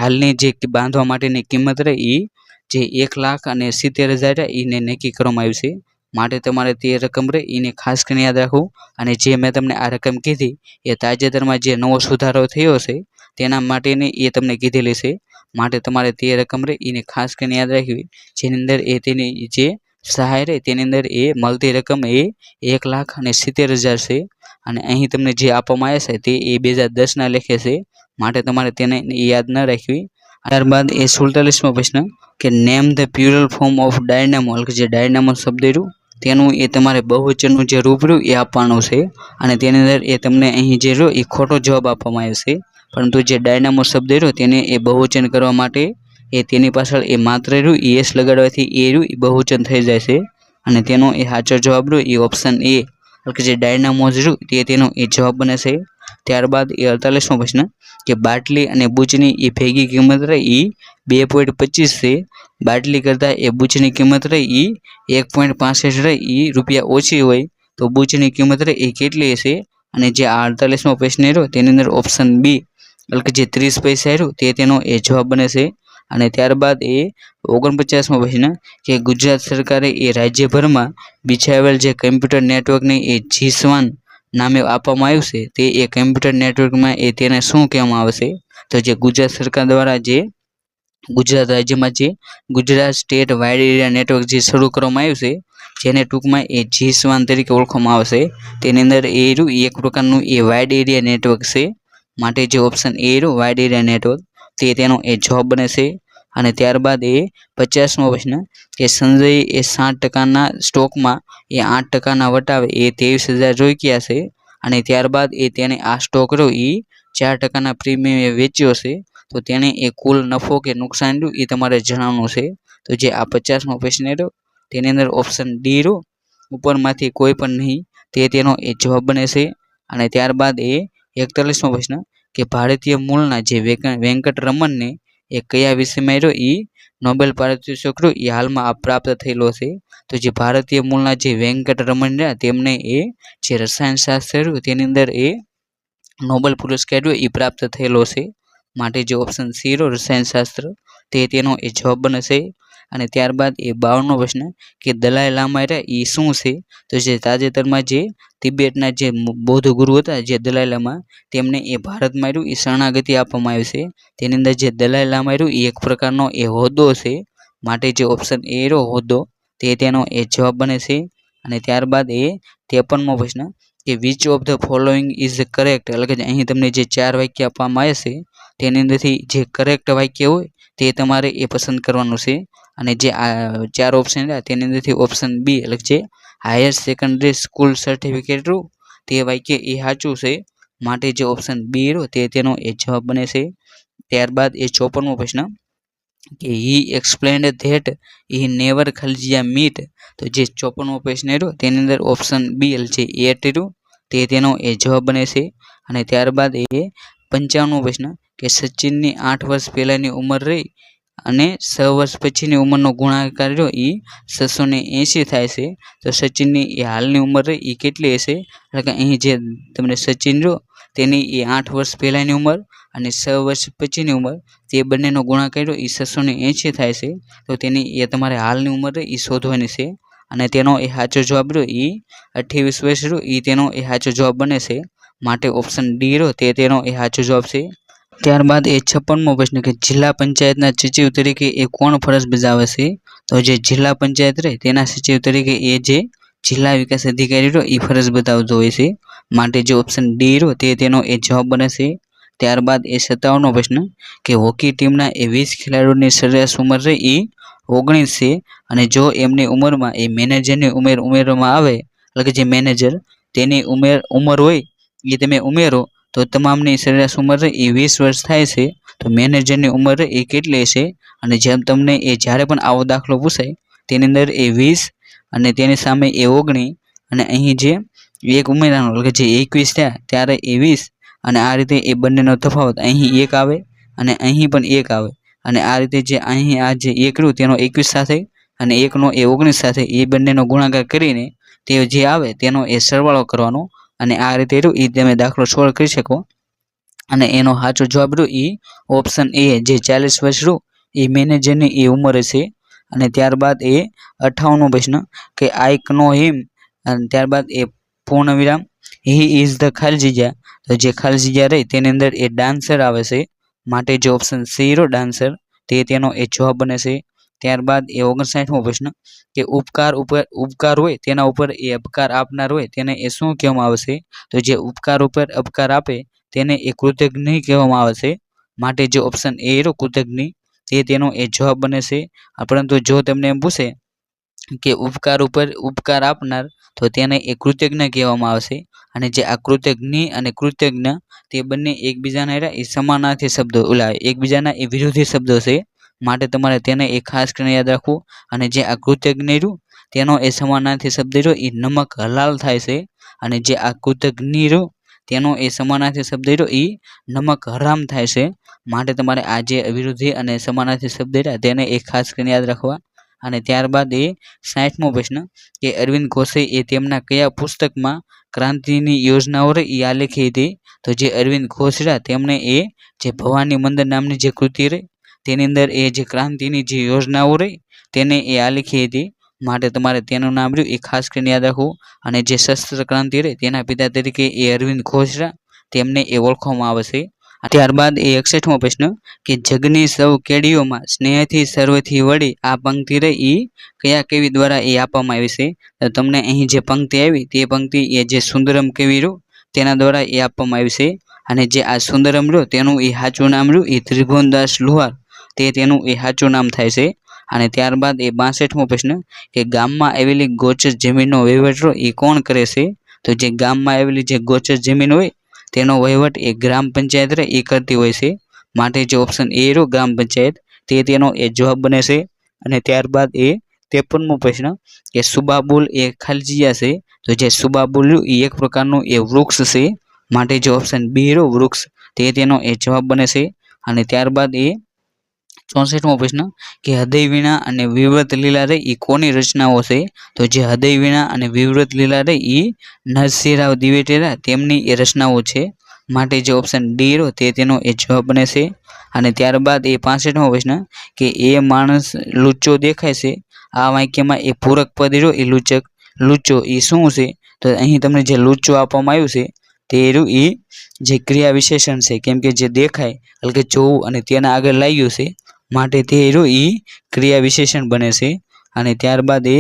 હાલની જે બાંધવા માટેની કિંમત એ જે 1,70,000 એને નક્કી કરવામાં આવ્યું છે માટે તમારે તે રકમ એને ખાસ કરીને યાદ રાખવું અને જે મેં તમને આ રકમ કીધી એ તાજેતરમાં જે નવો સુધારો થયો છે તેના માટેની એ તમને કીધેલી છે માટે તમારે તે રકમ એને ખાસ કરીને યાદ રાખવી જેની અંદર એ તેની જે સહાય તેની અંદર એ મળતી રકમ એ 1,70,000 છે અને અહીં તમને જે આપવામાં આવે છે તે એ 2010ના લેખે છે માટે તમારે તેને યાદ ન રાખવી ત્યારબાદ એ 47મો પ્રશ્ન કે name the plural form of dynamo કે જે ડાયનામો શબ્દ તેનું એ તમારે બહુવચનનું જે રૂપ એ આપવાનું છે અને તેની અંદર એ તમને અહીં જે એ ખોટો જવાબ આપવામાં આવે છે પરંતુ જે ડાયનામો શબ્દ તેને એ બહુવચન કરવા માટે એ તેની પાછળ એ માત્ર એસ લગાડવાથી એ બહુવચન થઈ જાય છે અને તેનો એ સાચો જવાબ એ ઓપ્શન એ કે જે ડાયનામોઝ તે તેનો એ જવાબ બને છે ત્યારબાદ એ 48મો પ્રશ્ન કે બાટલી અને બૂચની એ ભેગી કિંમત એ 2.25 છે બાટલી કરતાં એ બૂચની કિંમત એ 1.65 એ રૂપિયા ઓછી હોય તો બૂચની કિંમત એ કેટલી હશે અને જે 48મો પ્રશ્ન તેની અંદર ઓપ્શન બી એટલે કે જે 30 પૈસા તે તેનો એ જવાબ બને છે અને ત્યારબાદ એ 49મો પ્રશ્ન કે ગુજરાત સરકારે એ રાજ્યભરમાં બિછાવેલ જે કમ્પ્યુટર નેટવર્કને એ જીસ્વાન નામે આપવામાં આવ્યું છે તે એ કમ્પ્યુટર નેટવર્કમાં એ તેને શું કહેવામાં આવે છે તો જે ગુજરાત સરકાર દ્વારા જે ગુજરાત રાજ્યમાં જે Gujarat state wide area network જે શરૂ કરવામાં આવ્યું છે જેને ટૂંકમાં એ જીસ્વાન તરીકે ઓળખવામાં આવશે તેની અંદર એ એક પ્રકારનું એ વાઇડ એરિયા નેટવર્ક છે માટે જે option A wide area network તે તેનો એ જવાબ બને છે અને ત્યારબાદ એ 50મો પ્રશ્ન કે સંજય એ 60%ના સ્ટોકમાં એ 8%ના વટાવે એ 23,000 રોક્યા છે અને ત્યારબાદ એ તેને આ સ્ટોક એ 4%ના પ્રીમિયમે વેચ્યો છે તો તેને એ કુલ નફો કે નુકસાન એ તમારે જણાવવાનું છે તો જે આ 50મો પ્રશ્ન તેની અંદર ઓપ્શન ડી ઉપરમાંથી કોઈ પણ નહીં તે તેનો એ જવાબ બને છે અને ત્યારબાદ એ 41મો પ્રશ્ન કે ભારતીય મૂળના જે વેંકટ રમણને એ કયા વિષયમાં એ નોબેલ પારિતોષિક એ હાલમાં પ્રાપ્ત થયેલો છે તો જે ભારતીય મૂળના જે વેંકટ રમણ તેમને એ જે રસાયણશાસ્ત્ર તેની અંદર એ નોબેલ પુરસ્કાર એ પ્રાપ્ત થયેલો છે માટે જે ઓપ્શન સી રસાયણશાસ્ત્ર તે તેનો એ જવાબ બને છે અને ત્યારબાદ એ 52મો પ્રશ્ન કે દલાઈ લામા એ શું છે તો જે તાજેતરમાં જે તિબેટના જે બૌદ્ધ ગુરુ હતા જે દલાઈ લામા તેમને એ ભારતમાં એ શરણાગતિ આપવામાં આવી છે તેની અંદર જે દલાઈ લામા એ એક પ્રકારનો એ હોદ્દો છે માટે જે ઓપ્શન એ હોદ્દો તે તેનો એ જવાબ બને છે અને ત્યારબાદ એ 53મો પ્રશ્ન કે which of the following is correct એટલે કે અહીં તમને જે 4 વાક્ય આપવામાં આવે છે તેની અંદરથી જે કરેક્ટ વાક્ય હોય તે તમારે એ પસંદ કરવાનું છે અને જે આ 4 ઓપ્શન તેની અંદરથી ઓપ્શન બી એટલે કે જે હાયર સેકન્ડરી સ્કૂલ સર્ટિફિકેટ તે વાક્ય એ સાચું છે માટે જે ઓપ્શન બી તે તેનો એ જવાબ બને છે ત્યારબાદ એ 54મો પ્રશ્ન કે he explained that he never ખલજિયા મીટ તો જે 54મો પ્રશ્ન તેની અંદર ઓપ્શન બી એટલે જે એટ તે તેનો એ જવાબ બને છે અને ત્યારબાદ એ 55મો પ્રશ્ન કે સચિનની 8 વર્ષ પહેલાંની ઉંમર રહી અને 6 વર્ષ પછીની ઉંમરનો ગુણાકાર એ 680 થાય છે તો સચિનની એ હાલની ઉંમર એ કેટલી હશે એટલે કે અહીં જે તમને સચિન તેની એ 8 વર્ષ પહેલાંની ઉંમર અને 6 વર્ષ પછીની ઉંમર તે બંનેનો ગુણાકાર એ 680 થાય છે. તો તેની એ તમારે હાલની ઉંમર એ શોધવાની છે અને તેનો એ સાચો જવાબ રહ્યો એ 28 વર્ષ રહ્યો એ તેનો એ સાચો જવાબ બને છે. માટે ઓપ્શન ડી રહ્યો તે તેનો એ સાચો જવાબ છે. ત્યારબાદ એ 56મો પ્રશ્ન કે જિલ્લા પંચાયતના સચિવ તરીકે એ કોણ ફરજ બજાવે છે? તો જે જિલ્લા પંચાયત રહે તેના સચિવ તરીકે એ જે જિલ્લા વિકાસ અધિકારી રહ્યો એ ફરજ બજાવતો હોય છે. માટે જે ઓપ્શન ડી રહ્યો તે તેનો એ જવાબ બને છે. ત્યારબાદ એ 57મો પ્રશ્ન કે હોકી ટીમના એ 20 ખેલાડીઓની સરેરાશ ઉંમર રહી એ 19 છે અને જો એમની ઉંમરમાં એ મેનેજરની ઉંમર ઉમેરવામાં આવે એટલે કે જે મેનેજર તેની ઉંમર હોય એ તમે ઉમેરો તો તમામની સરેરાશ ઉંમર એ 20 વર્ષ થાય છે. તો મેનેજરની ઉંમર એ કેટલી છે? અને જેમ તમને એ જ્યારે પણ આવો દાખલો પૂછાય તેની અંદર એ 20 અને તેની સામે એ 19 અને અહીં જે એક ઉમેરાનો એટલે કે જે 21 થયા ત્યારે એ 20 અને આ રીતે એ બંનેનો તફાવત અહીં 1 આવે અને અહીં પણ 1 આવે અને આ રીતે જે અહીં આ જે 1 રહ્યું તેનો 21 સાથે અને 1નો એ 19 સાથે એ બંનેનો ગુણાકાર કરીને તે જે આવે તેનો એ સરવાળો કરવાનો અને આ રીતે રહ્યું એ તમે દાખલો સોલ્વ કરી શકો. અને એનો સાચો જવાબ રહ્યો એ ઓપ્શન એ જે 40 વર્ષ રહ્યું એ મેનેજરની એ ઉંમર છે. અને ત્યારબાદ એ 58મો પ્રશ્ન કે આઈ નો હિમ અને ત્યારબાદ એ પૂર્ણ વિરામ હી ઇઝ ધ ખાલી જગ્યા. તો જે ખાલી જગ્યા રહી તેની અંદર એ ડાન્સર આવે છે. માટે જે ઓપ્શન સી રહ્યો ડાન્સર તે તેનો એ જવાબ બને છે. ત્યારબાદ એ 59મો પ્રશ્ન કે ઉપકાર હોય તેના ઉપર એ અપકાર આપનાર હોય તેને એ શું કહેવામાં આવે છે? તો જે ઉપકાર ઉપર અપકાર આપે તેને એ કૃતજ્ઞ કહેવામાં આવે છે. માટે જે ઓપ્શન એ રહ્યો કૃતજ્ઞ તે તેનો એ જવાબ બને છે. પરંતુ જો તમને એમ પૂછે કે ઉપકાર ઉપર ઉપકાર આપનાર તો તેને એ કૃતજ્ઞ કહેવામાં આવશે. અને જે આ કૃતજ્ઞ અને કૃતજ્ઞ તે બંને એકબીજાના એ સમાનાર્થી શબ્દો એકબીજાના એ વિરોધી શબ્દો છે. માટે તમારે તેને એ ખાસ કરીને યાદ રાખવું. અને જે આ કૃતજ્ઞ રહ્યું તેનો એ સમાનાર્થી શબ્દ રહ્યો એ નમક હલાલ થાય છે. અને જે આ કૃતજ્ઞ રહ્યું તેનો એ સમાનાર્થી શબ્દ રહ્યો એ નમક હરામ થાય છે. માટે તમારે આ જે વિરોધી અને સમાનાર્થી શબ્દ રહ્યા તેને એ ખાસ કરીને યાદ રાખવા. અને ત્યારબાદ એ 60મો પ્રશ્ન કે અરવિંદ ઘોષે એ તેમના કયા પુસ્તકમાં ક્રાંતિની યોજનાઓ રહી એ આલેખી હતી? તો જે અરવિંદ ઘોષ રહ્યા તેમણે એ જે ભવાની મંદિર નામની જે કૃતિ રહી તેની અંદર એ જે ક્રાંતિની જે યોજનાઓ રહી તેને એ આલેખી હતી. માટે તમારે તેનું નામ રહ્યું એ ખાસ કરીને યાદ રાખવું. અને જે શસ્ત્ર ક્રાંતિ રહી તેના પિતા તરીકે એ અરવિંદ ઘોષ રહ્યા તેમને એ ઓળખવામાં આવે છે. ત્યારબાદ એ 61મો પ્રશ્ન કે જગની સૌ કેડીઓમાં સ્નેહથી સર્વથી વળી આ પંક્તિ રહી એ કયા કવિ દ્વારા એ આપવામાં આવી છે? તો તમને અહીં જે પંક્તિ આવી તે પંક્તિ એ જે સુંદરમ કવિ રહ્યો તેના દ્વારા એ આપવામાં આવી છે. અને જે આ સુંદરમ રહ્યો તેનું એ સાચું નામ રહ્યું એ ત્રિભુવનદાસ લુહાર તે તેનું એ સાચું નામ થાય છે. અને ત્યારબાદ એ 62મો પ્રશ્ન કે ગામમાં આવેલી ગોચર જમીનનો વહીવટ એ કોણ કરે છે? તો જે ગામમાં આવેલી જે ગોચર જમીન હોય તેનો વહીવટ એ ગ્રામ પંચાયત એ કરતી હોય છે. માટે જે ઓપ્શન એ રહ્યો ગ્રામ પંચાયત તે તેનો એ જવાબ બને છે. અને ત્યારબાદ એ 53મો પ્રશ્ન કે સુબાબુલ એ ખાલી જગ્યા છે. તો જે સુબાબુલ એ એક પ્રકારનું એ વૃક્ષ છે. માટે જે ઓપ્શન બી રહ્યો વૃક્ષ તે તેનો એ જવાબ બને છે. અને ત્યારબાદ એ 64મો પ્રશ્ન કે હૃદય વીણા અને વિવૃત લીલા રે એ કોની રચનાઓ છે? તો જે હૃદય વીણા અને વિવૃત લીલા રે એ નરસિંહરાવ દિવેટેરા તેમની એ રચનાઓ છે. માટે જે ઓપ્શન ડી રહ્યો તે તેનો એ જવાબ બને છે. અને ત્યારબાદ એ 65મો પ્રશ્ન કે એ માણસ લુચ્ચો દેખાય છે. આ વાક્યમાં એ પૂરક પદ રહ્યો એ લુચ્ચો એ શું છે? તો અહીં તમને જે લુચ્ચો આપવામાં આવ્યું છે તે રહ્યું એ જે ક્રિયા વિશેષણ છે. કેમ કે જે દેખાય એટલે કે જોવું અને તેના આગળ લાગ્યું છે માટે તે રહ્યું એ ક્રિયા વિશેષણ બને છે. અને ત્યારબાદ એ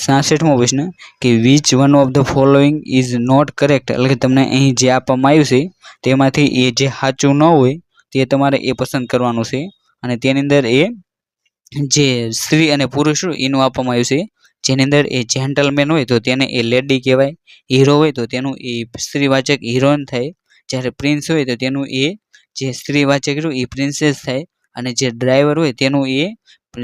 66મો પ્રશ્ન કે which one of the following is not correct એટલે કે તમને અહીં જે આપવામાં આવ્યું છે તેમાંથી એ જે સાચું ન હોય તે તમારે એ પસંદ કરવાનું છે. અને તેની અંદર એ જે સ્ત્રી અને પુરુષ એનું આપવામાં આવ્યું છે. જેની અંદર એ જેન્ટલમેન હોય તો તેને એ લેડી કહેવાય, હીરો હોય તો તેનું એ સ્ત્રીવાચક હિરોઈન થાય, જ્યારે પ્રિન્સ હોય તો તેનું એ જે સ્ત્રીવાચક રહ્યું એ પ્રિન્સેસ થાય, અને જે ડ્રાઈવર હોય તેનું એ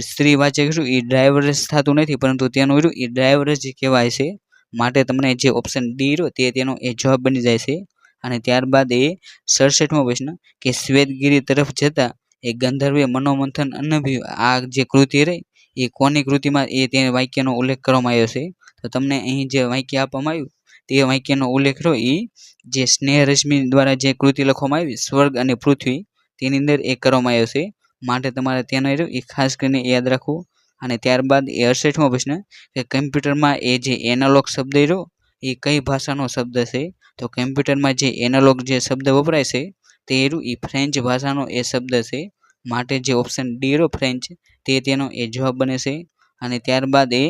સ્ત્રીવાચક રહ્યું એ ડ્રાઈવર જ થતું નથી પરંતુ તેનું રહ્યું એ ડ્રાઈવર જ કહેવાય છે. માટે તમને જે ઓપ્શન ડી રહ્યો તે તેનો એ જવાબ બની જાય છે. અને ત્યારબાદ એ 67મો પ્રશ્ન કે શ્વેતગીરી તરફ જતા એ ગંધર્વે મનોમંથન અનુભવ્યું આ જે કૃતિ રહી એ કોની કૃતિમાં એ તે વાક્યનો ઉલ્લેખ કરવામાં આવ્યો છે? તો તમને અહીં જે વાક્ય આપવામાં આવ્યું તે વાક્યનો ઉલ્લેખ રહ્યો એ જે સ્નેહ રશ્મિ દ્વારા જે કૃતિ લખવામાં આવી સ્વર્ગ અને પૃથ્વી તેની અંદર એ કરવામાં આવ્યો છે, માટે તમારે તેનો એ ખાસ કરીને યાદ રાખવું. અને ત્યારબાદ એ 68મો પ્રશ્ન કે કમ્પ્યુટરમાં એ જે એનાલોગ શબ્દ રહ્યો એ કઈ ભાષાનો શબ્દ છે? તો કમ્પ્યુટરમાં જે એનાલોગ જે શબ્દ વપરાય છે તે એ ફ્રેન્ચ ભાષાનો એ શબ્દ છે, માટે જે ઓપ્શન ડી રહ્યો ફ્રેન્ચ તે તેનો એ જવાબ બને છે. અને ત્યારબાદ એ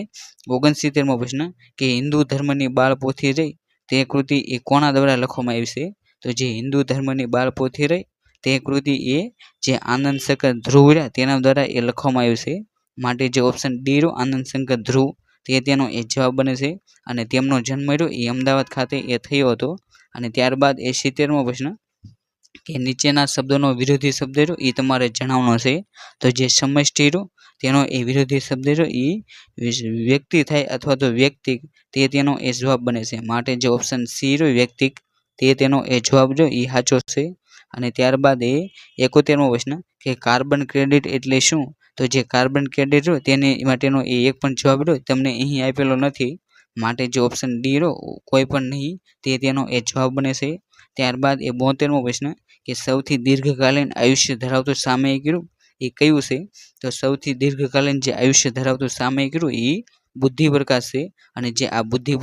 69મો પ્રશ્ન કે હિન્દુ ધર્મની બાળપોથી રહી તે કૃતિ એ કોના દ્વારા લખવામાં આવી છે? તો જે હિન્દુ ધર્મની બાળપોથી રહી તે કૃતિ એ જે આનંદ શંકર ધ્રુવ રહ્યા તેના દ્વારા એ લખવામાં આવ્યું છે, માટે જે ઓપ્શન ડી રહ્યો આનંદ શંકર ધ્રુવ તે તેનો એ જવાબ બને છે. અને તેમનો જન્મ રહ્યો એ અમદાવાદ ખાતે એ થયો હતો. અને ત્યારબાદ એ 70મો પ્રશ્ન કે નીચેના શબ્દોનો વિરોધી શબ્દ રહ્યો એ તમારે જણાવવાનો છે. તો જે સમષ્ટિ રહ્યો તેનો એ વિરોધી શબ્દ રહ્યો એ વ્યક્તિ થાય અથવા તો વ્યક્તિક તે તેનો એ જવાબ બને છે, માટે જે ઓપ્શન સી રહ્યો વ્યક્તિક તે તેનો એ જવાબ જો એ સાચો છે. અને ત્યારબાદ એ 71મો પ્રશ્ન કે કાર્બન ક્રેડિટ એટલે શું? તો જે કાર્બન ક્રેડિટ રહ્યો તેની માટેનો એ એક પણ જવાબ રહ્યો તમને અહીં આપેલો નથી, માટે જે ઓપ્શન ડી રહ્યો કોઈ પણ નહીં તે તેનો એ જવાબ બને છે. ત્યારબાદ એ 72મો પ્રશ્ન કે સૌથી દીર્ઘકાલીન આયુષ્ય ધરાવતું સામયિક રહ્યું એ કયું છે? તો સૌથી દીર્ઘકાલીન જે આયુષ્ય ધરાવતું સામયિક રહ્યું એ બુદ્ધિ પ્રકાશ છે. અને જે આ બુદ્ધિ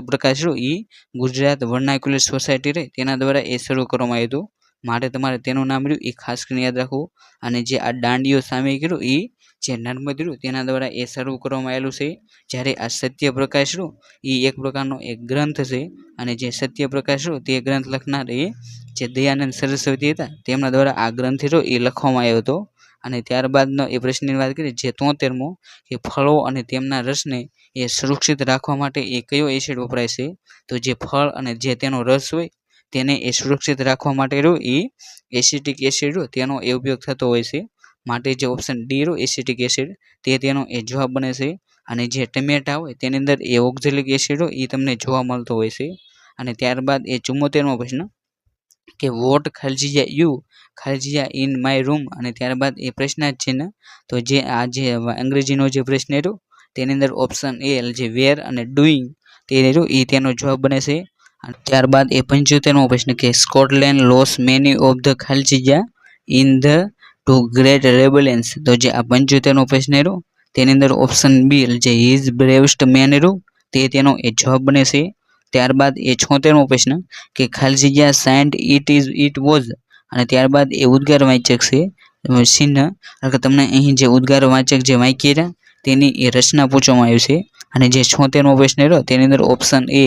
પ્રકાશ રહ્યું એ ગુજરાત વર્નાક્યુલર સોસાયટી રહે તેના દ્વારા એ શરૂ કરવામાં આવ્યું હતું, માટે તમારે તેનું નામ રહ્યું એ ખાસ કરીને યાદ રાખવું. અને જે આ દાંડીઓ સામયિક રહ્યું એ જે નર્મદ રહ્યું તેના દ્વારા એ શરૂ કરવામાં આવેલું છે. જ્યારે આ સત્યપ્રકાશ રહ્યું એ એક પ્રકારનો એક ગ્રંથ છે, અને જે સત્યપ્રકાશ રહ્યું તે ગ્રંથ લખનાર એ જે દયાનંદ સરસ્વતી હતા તેમના દ્વારા આ ગ્રંથ રહ્યો એ લખવામાં આવ્યો હતો. અને ત્યારબાદનો એ પ્રશ્નની વાત કરીએ જે 73મો કે ફળો અને તેમના રસને એ સુરક્ષિત રાખવા માટે એ કયો એસિડ વપરાય છે? તો જે ફળ અને જે તેનો રસ હોય તેને એ સુરક્ષિત રાખવા માટે રહ્યો એ એસિટિક એસિડ રહ્યો તેનો એ ઉપયોગ થતો હોય છે, માટે જે ઓપ્શન ડી રહ્યો એસિટિક એસિડ તે તેનો એ જવાબ બને છે. અને જે ટમેટા હોય તેની અંદર એ ઓક્ઝેલિક એસિડ હોય એ તમને જોવા મળતો હોય છે. અને ત્યારબાદ એ 74મો પ્રશ્ન કે વોટ ખાલજીયા યુ ખાલજીયા ઇન માય રૂમ, અને ત્યારબાદ એ પ્રશ્નાર્થ ચિહ્ન. તો જે આ જે અંગ્રેજીનો જે પ્રશ્ન રહ્યો તેની અંદર ઓપ્શન એ જે વેર અને ડુઈંગ તે રહ્યો એ તેનો જવાબ બને છે. અને ત્યારબાદ એ 75મો પ્રશ્ન કે Scotland lost many of the ખાલજીયા in the two great rebellions. તો જે આ 75મો પ્રશ્ન રહ્યો તેની અંદર ઓપ્શન બી જે હિઝ બ્રેવેસ્ટ મેન રહ્યો તે તેનો એ જવાબ બને છે. ત્યારબાદ એ 76મો પ્રશ્ન કે ખાલજીયા સાઇન્ડ ઇટ વોઝ, અને ત્યારબાદ એ ઉદ્ગાર વાચક છે ચિહ્ન, કે તમને અહીં જે ઉદ્ગાર વાચક જે વાક્ય રહ્યા તેની એ રચના પૂછવામાં આવી છે. અને જે 76મો પ્રશ્ન રહ્યો તેની અંદર ઓપ્શન એ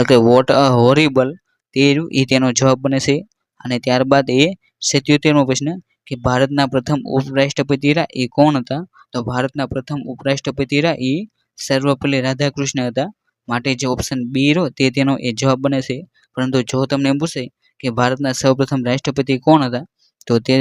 કે વોટ અ હોરિબલ તે એ તેનો જવાબ બને છે. અને ત્યારબાદ એ 77મો પ્રશ્ન કે ભારતના પ્રથમ ઉપરાષ્ટ્રપતિ રહ્યા એ કોણ હતા? તો ભારતના પ્રથમ ઉપરાષ્ટ્રપતિ રહ્યા એ સર્વપલ્લી રાધાકૃષ્ણ હતા, માટે જે ઓપ્શન બી રહ્યો તે તેનો એ જવાબ બને છે. પરંતુ જો તમને એમ પૂછે કે ભારતના સૌપ્રથમ રાષ્ટ્રપતિ કોણ હતા તો તે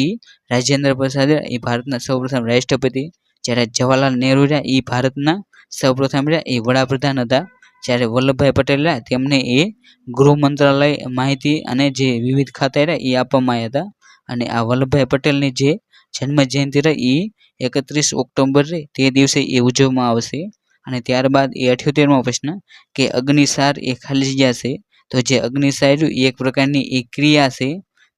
એ રાજેન્દ્ર પ્રસાદ એ ભારતના સૌપ્રથમ રાષ્ટ્રપતિ, જ્યારે જવાહરલાલ નહેરુ રહ્યા એ ભારતના સૌપ્રથમ રહ્યા એ વડાપ્રધાન હતા, જ્યારે વલ્લભભાઈ પટેલ રહ્યા તેમને એ ગૃહ મંત્રાલય માહિતી અને જે વિવિધ ખાતા રહ્યા એ આપવામાં આવ્યા હતા. અને આ વલ્લભભાઈ પટેલની જે જન્મ જયંતિ રહી એ 31 ઓક્ટોબર રહી તે દિવસે એ ઉજવવામાં આવશે. અને ત્યારબાદ એ 78મો પ્રશ્ન કે અગ્નિસાર એ ખાલજીયા છે. તો જે અગ્નિસાર એ એક પ્રકારની એ ક્રિયા છે,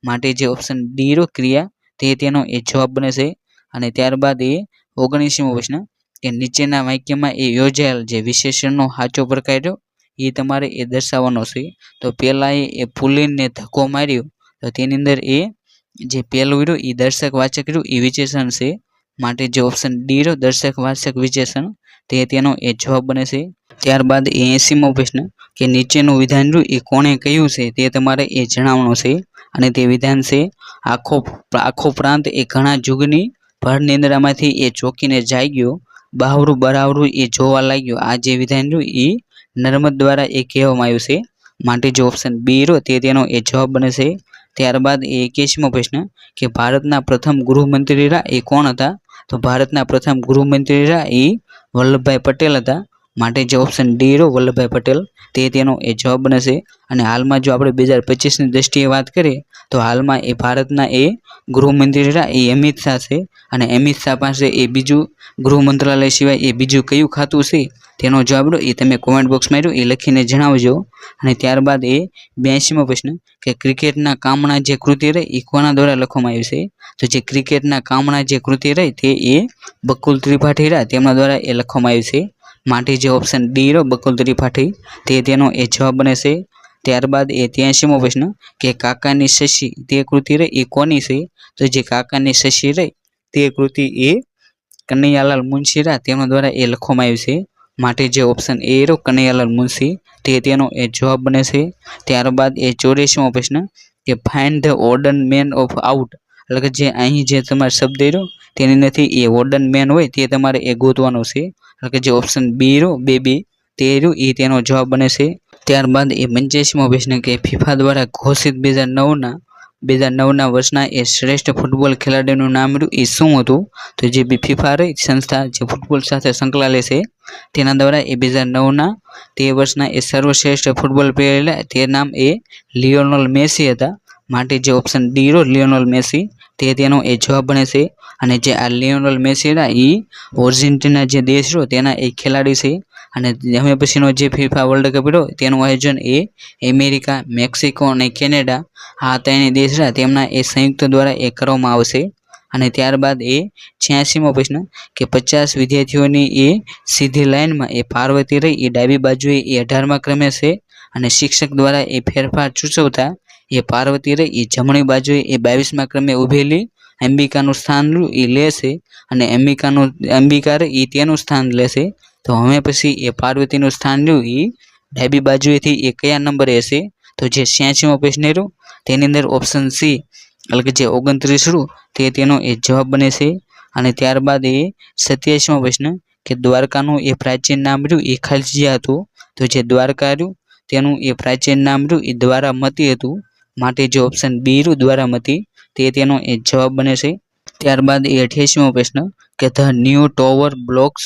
માટે જે ઓપ્શન ડી રો ક્રિયા તે તેનો એ જવાબ બને છે. અને ત્યારબાદ એ 19મો પ્રશ્ન કે નીચેના વાક્યમાં એ યોજાયેલ જે વિશેષણનો સાચો પ્રકાર રહ્યો એ તમારે એ દર્શાવવાનો છે. તો પહેલા એ પુલિનને ધક્કો માર્યો, તો તેની અંદર એ જે પહેલું રહ્યું એ દર્શક વાચક રહ્યું એ વિશેષણ છે, માટે જે ઓપ્શન ડી રહ્યો દર્શક વાચક વિશેષણ તે તેનો એ જવાબ બને છે. ત્યારબાદ એ 80મો પ્રશ્ન કે નીચેનું વિધાન રહ્યું એ કોણે કહ્યું છે તે તમારે એ જણાવવાનું છે. અને તે વિધાન છે આખો પ્રાંત એ ઘણા જુગની ભર નિંદ્રામાંથી એ ચોંકીને જાગ્યો, બાવરું બરાવરું એ જોવા લાગ્યો. આ જે વિધાન રહ્યું એ નર્મદ દ્વારા એ કહેવામાં આવ્યું છે, માટે જે ઓપ્શન બી રહ્યો તે તેનો એ જવાબ બને છે. ત્યારબાદ એ 21મો પ્રશ્ન કે ભારતના પ્રથમ ગૃહમંત્રી રહ્યા એ કોણ હતા? તો ભારતના પ્રથમ ગૃહમંત્રી રહ્યા એ વલ્લભભાઈ પટેલ હતા, માટે જે ઓપ્શન ડી રહ્યો વલ્લભભાઈ પટેલ તે તેનો એ જવાબ બનશે। અને હાલમાં જો આપણે 2025ની દ્રષ્ટિએ વાત કરીએ તો હાલમાં એ ભારતના એ ગૃહમંત્રી રહ્યા એ અમિત શાહ છે। અને અમિત શાહ પાસે એ બીજું ગૃહ મંત્રાલય સિવાય એ બીજું કયું ખાતું છે તેનો જવાબ રહ્યો એ તમે કોમેન્ટ બોક્સમાં રહ્યો એ લખીને જણાવજો। અને ત્યારબાદ એ 82મો પ્રશ્ન કે ક્રિકેટના કામણા જે કૃતિ રહી એ કોના દ્વારા લખવામાં આવી છે? તો જે ક્રિકેટના કામણા જે કૃતિ રહી તે એ બકુલ ત્રિપાઠી રહ્યા તેમના દ્વારા એ લખવામાં આવી છે। માટે જે ઓપ્શન ડી રહ્યો બકુલ ત્રિપાઠી તે તેનો એ જવાબ બનશે। ત્યારબાદ એ 83મો પ્રશ્ન કે કાકાની શશી તે કૃતિ રહી એ કોની છે? તો જે કાકાની શશી રહી તે કૃતિ એ કનૈયાલાલ મુનશી રહ્યા તેમના દ્વારા એ લખવામાં આવી છે। માટે જે ઓપ્શન એ રહ્યો કનૈયાલાલ મુનશી તે તેનો એ જવાબ બનશે। ત્યારબાદ એ 84મો પ્રશ્ન કે ફાઇન્ડ ધ ઓર્ડન મેન ઓફ આઉટ એટલે કે જે અહીં જે તમારે શબ્દ રહ્યો તેની નથી એ ઓર્ડન મેન હોય તે તમારે એ ગોતવાનો છે। એટલે કે જે ઓપ્શન બી રહ્યો બે તે રહ્યું એ તેનો જવાબ બનશે। ત્યારબાદ એ 85મો પ્રશ્ન કે ફિફા દ્વારા ઘોષિત 2009ના વર્ષના એ શ્રેષ્ઠ ફૂટબોલ ખેલાડીનું નામ રહ્યું એ શું હતું? તો જે ફિફા રહી સંસ્થા જે ફૂટબોલ સાથે સંકળાયેલી છે તેના દ્વારા એ 2009ના તે વર્ષના એ સર્વશ્રેષ્ઠ ફૂટબોલ પ્લેયર તે નામ એ લિયોનેલ મેસી હતા। માટે જે ઓપ્શન ડી રહ્યો લિયોનેલ મેસી તે તેનો એ જવાબ બનશે। અને જે આ લિયોનેલ મેસી હતા એ આર્જેન્ટિના જે દેશ રહ્યો તેના એક ખેલાડી છે। અને હવે પછીનો જે ફિફા વર્લ્ડ કપ રહ્યો તેનું આયોજન એ અમેરિકા, મેક્સિકો અને કેનેડા આ ત્રણેય દેશ રહ્યા તેમના એ સંયુક્ત દ્વારા એ કરવામાં આવશે। અને ત્યારબાદ એ 86મો પ્રશ્ન કે 50 વિદ્યાર્થીઓની એ સીધી લાઇનમાં એ પાર્વતી રહી એ ડાબી બાજુએ એ 18મા ક્રમે છે। અને શિક્ષક દ્વારા એ ફેરફાર સૂચવતા એ પાર્વતી રહી એ જમણી બાજુએ એ 22મા ક્રમે ઉભેલી અંબિકાનું સ્થાન એ લેશે અને અંબિકા રહી એ તેનું સ્થાન લેશે। તો હવે પછી એ પાર્વતીનું સ્થાન રહ્યું એ ડાબી બાજુએથી એ કયા નંબરે હશે? તો જે 86મો પ્રશ્ન રહ્યો તેની અંદર ઓપ્શન સી એટલે કે જે 29 રહ્યું તે તેનો એ જવાબ બને છે। અને ત્યારબાદ એ 87મો પ્રશ્ન કે દ્વારકાનું એ પ્રાચીન નામ રહ્યું એ ખાલજીયા હતું। તો જે દ્વારકા રહ્યું તેનું એ પ્રાચીન નામ રહ્યું એ દ્વારામતી હતું। માટે જે ઓપ્શન બી રહ્યું દ્વારામતી તે તેનો એ જવાબ બને છે। ત્યારબાદ એ 88મો પ્રશ્ન કે the new tower blocks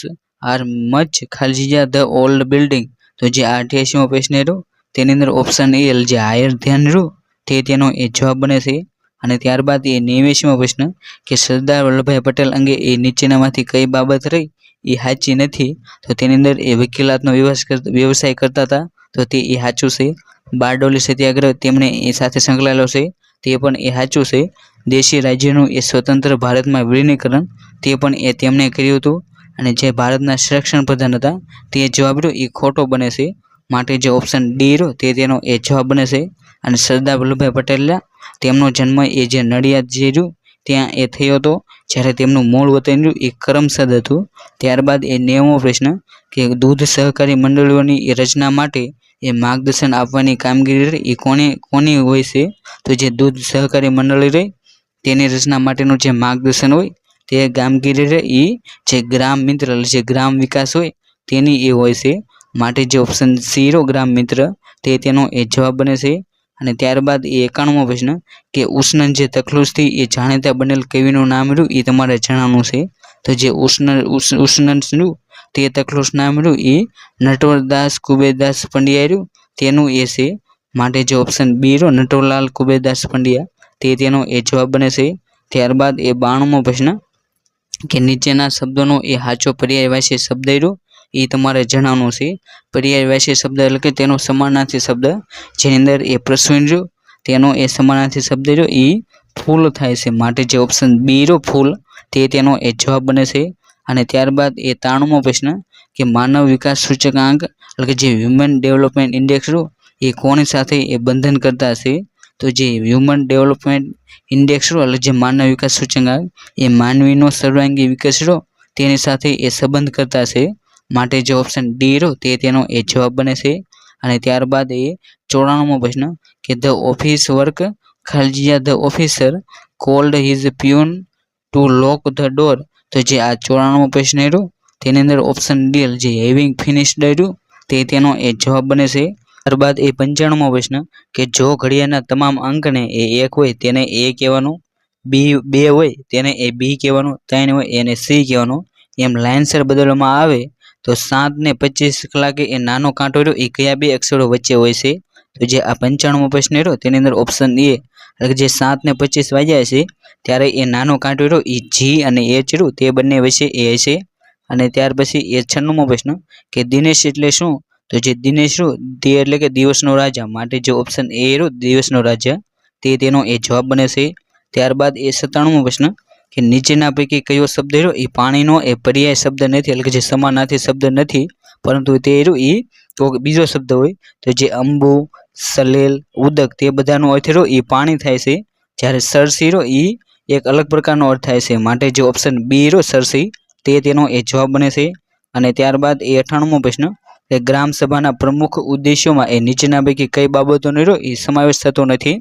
are much ખાલજીયા ધ ઓલ્ડ બિલ્ડિંગ તો જે 88મો પ્રશ્ન રહ્યો તેની અંદર ઓપ્શન એ જે હાયર ધ્યાન રહ્યું તે તેનો એ જવાબ બને છે। અને ત્યારબાદ એ 89મો પ્રશ્ન કે સરદાર વલ્લભભાઈ પટેલ અંગે એ નીચેનામાંથી કઈ બાબત રહી એ સાચી નથી? તો તેની અંદર એ વકીલાતનો વ્યવસાય કરતા હતા તો તે એ સાચું છે। બારડોલી સત્યાગ્રહ તેમણે એ સાથે સંકળાયેલો છે તે પણ એ સાચું છે। દેશી રાજ્યનું એ સ્વતંત્ર ભારતમાં વિલીનીકરણ તે પણ એ તેમણે કર્યું હતું। અને જે ભારતના સંરક્ષણ પ્રધાન હતા તે જવાબ રહ્યો એ ખોટો બને છે। માટે જે ઓપ્શન ડી રહ્યો તે તેનો એ જવાબ બને છે। અને સરદાર વલ્લભભાઈ પટેલ તેમનો જન્મ એ જે નડિયાદ જે રહ્યું ત્યાં એ થયો હતો જ્યારે તેમનું મૂળ વતન રહ્યું એ કરમસદ હતું। ત્યારબાદ એ 90મો પ્રશ્ન કે દૂધ સહકારી મંડળીઓની એ રચના માટે એ માર્ગદર્શન આપવાની કામગીરી એ કોની હોય છે? તો જે દૂધ સહકારી મંડળી રહી તેની રચના માટેનું જે માર્ગદર્શન હોય તે કામગીરી રહે એ જે ગ્રામ મિત્ર જે ગ્રામ વિકાસ હોય તેની એ હોય છે। માટે જે ઓપ્શન સી રહ્યો ગ્રામ મિત્ર તે તેનો એ જવાબ બને છે। અને ત્યારબાદ એ 91મો પ્રશ્ન કે ઉષ્ણન જે તખલુસથી એ જાણીતા બનેલ કવિનું નામ રહ્યું એ તમારે જણાવવાનું છે। તો જે ઉષ્ણન તે તખલુસ નામ રહ્યું એ નટવરદાસ કુબેરદાસ પંડ્યા રહ્યું તેનું એ છે। માટે જે ઓપ્શન બી રહ્યો નટવરલાલ કુબેરદાસ પંડ્યા તે તેનો એ જવાબ બને છે। ત્યારબાદ એ 92મો પ્રશ્ન કે નીચેના શબ્દોનો એ સાચો પર્યાયવાચી શબ્દ રહ્યો એ તમારે જણાવવાનું છે। પર્યાયવાચી શબ્દ એટલે કે તેનો સમાનાર્થી શબ્દ જેની અંદર એ પ્રશ્ન રહ્યો તેનો એ સમાનાર્થી શબ્દ રહ્યો એ ફૂલ થાય છે। માટે જે ઓપ્શન બી રહ્યો ફૂલ તે તેનો એ જવાબ બને છે। અને ત્યારબાદ એ 93મો પ્રશ્ન કે માનવ વિકાસ સૂચકાંક એટલે કે જે હ્યુમન ડેવલપમેન્ટ ઇન્ડેક્સ રહ્યો એ કોની સાથે એ બંધન કરતા હશે? તો જે હ્યુમન ડેવલપમેન્ટ ઇન્ડેક્સ રહ્યો એટલે જે માનવ વિકાસ સૂચકાંક એ માનવીનો સર્વાંગી વિકાસ રહ્યો તેની સાથે એ સંબંધ કરતા છે। માટે જે ઓપ્શન ડી રહ્યો તે તેનો એ જવાબ બને છે। અને ત્યારબાદ એ 94મો પ્રશ્ન કે ધ ઓફિસ વર્ક ખાલજીયા the officer called his peon to lock the door તો જે આ 94મો પ્રશ્ન રહ્યો તેની અંદર ઓપ્શન ડી જે હેવિંગ ફિનિશ્ડ રહ્યું તે તેનો એ જવાબ બને છે। ત્યારબાદ એ 95મો પ્રશ્ન કે જો ઘડિયાળના તમામ અંકને એ 1 હોય તેને એ કહેવાનું, 2 હોય તેને એ બી કહેવાનું, 3 હોય એને સી કહેવાનું, એમ લાઇનસર બદલવામાં આવે તો 7 ને 25 કલાકે એ નાનો કાંટો રહ્યો એ કયા બે અક્ષરો વચ્ચે હોય છે? તો જે આ 95મો પ્રશ્ન રહ્યો તેની અંદર ઓપ્શન એ એટલે કે જે 7 ને 25 વાગ્યા છે ત્યારે એ નાનો કાંટો રહ્યો એ જી અને એચ રહ્યો તે બંને વચ્ચે એ હશે. અને ત્યાર પછી એ 96મો પ્રશ્ન કે દિનેશ એટલે શું? તો જે દિનેશ રહ્યો તે એટલે કે દિવસનો રાજા, માટે જે ઓપ્શન એ રહ્યો દિવસનો રાજા તે તેનો એ જવાબ બને છે. ત્યારબાદ એ 97મો પ્રશ્ન કે નીચેના પૈકી કયો શબ્દ રહ્યો એ પાણીનો એ પર્યાય શબ્દ નથી, એટલે કે જે સમાનાર્થી શબ્દ નથી પરંતુ તે રહ્યો એ તો બીજો શબ્દ હોય. તો જે અંબુ, સલેલ, ઉદક તે બધાનો અર્થ રહ્યો એ પાણી થાય છે, જ્યારે સરસી રહ્યો એ એક અલગ પ્રકારનો અર્થ થાય છે, માટે જે ઓપ્શન બી રહ્યો સરસી તે તેનો એ જવાબ બને છે. અને ત્યારબાદ એ 98મો પ્રશ્ન કે ગ્રામ સભાના પ્રમુખ ઉદ્દેશ્યોમાં એ નીચેના પૈકી કઈ બાબતોનો રહ્યો એ સમાવેશ થતો નથી?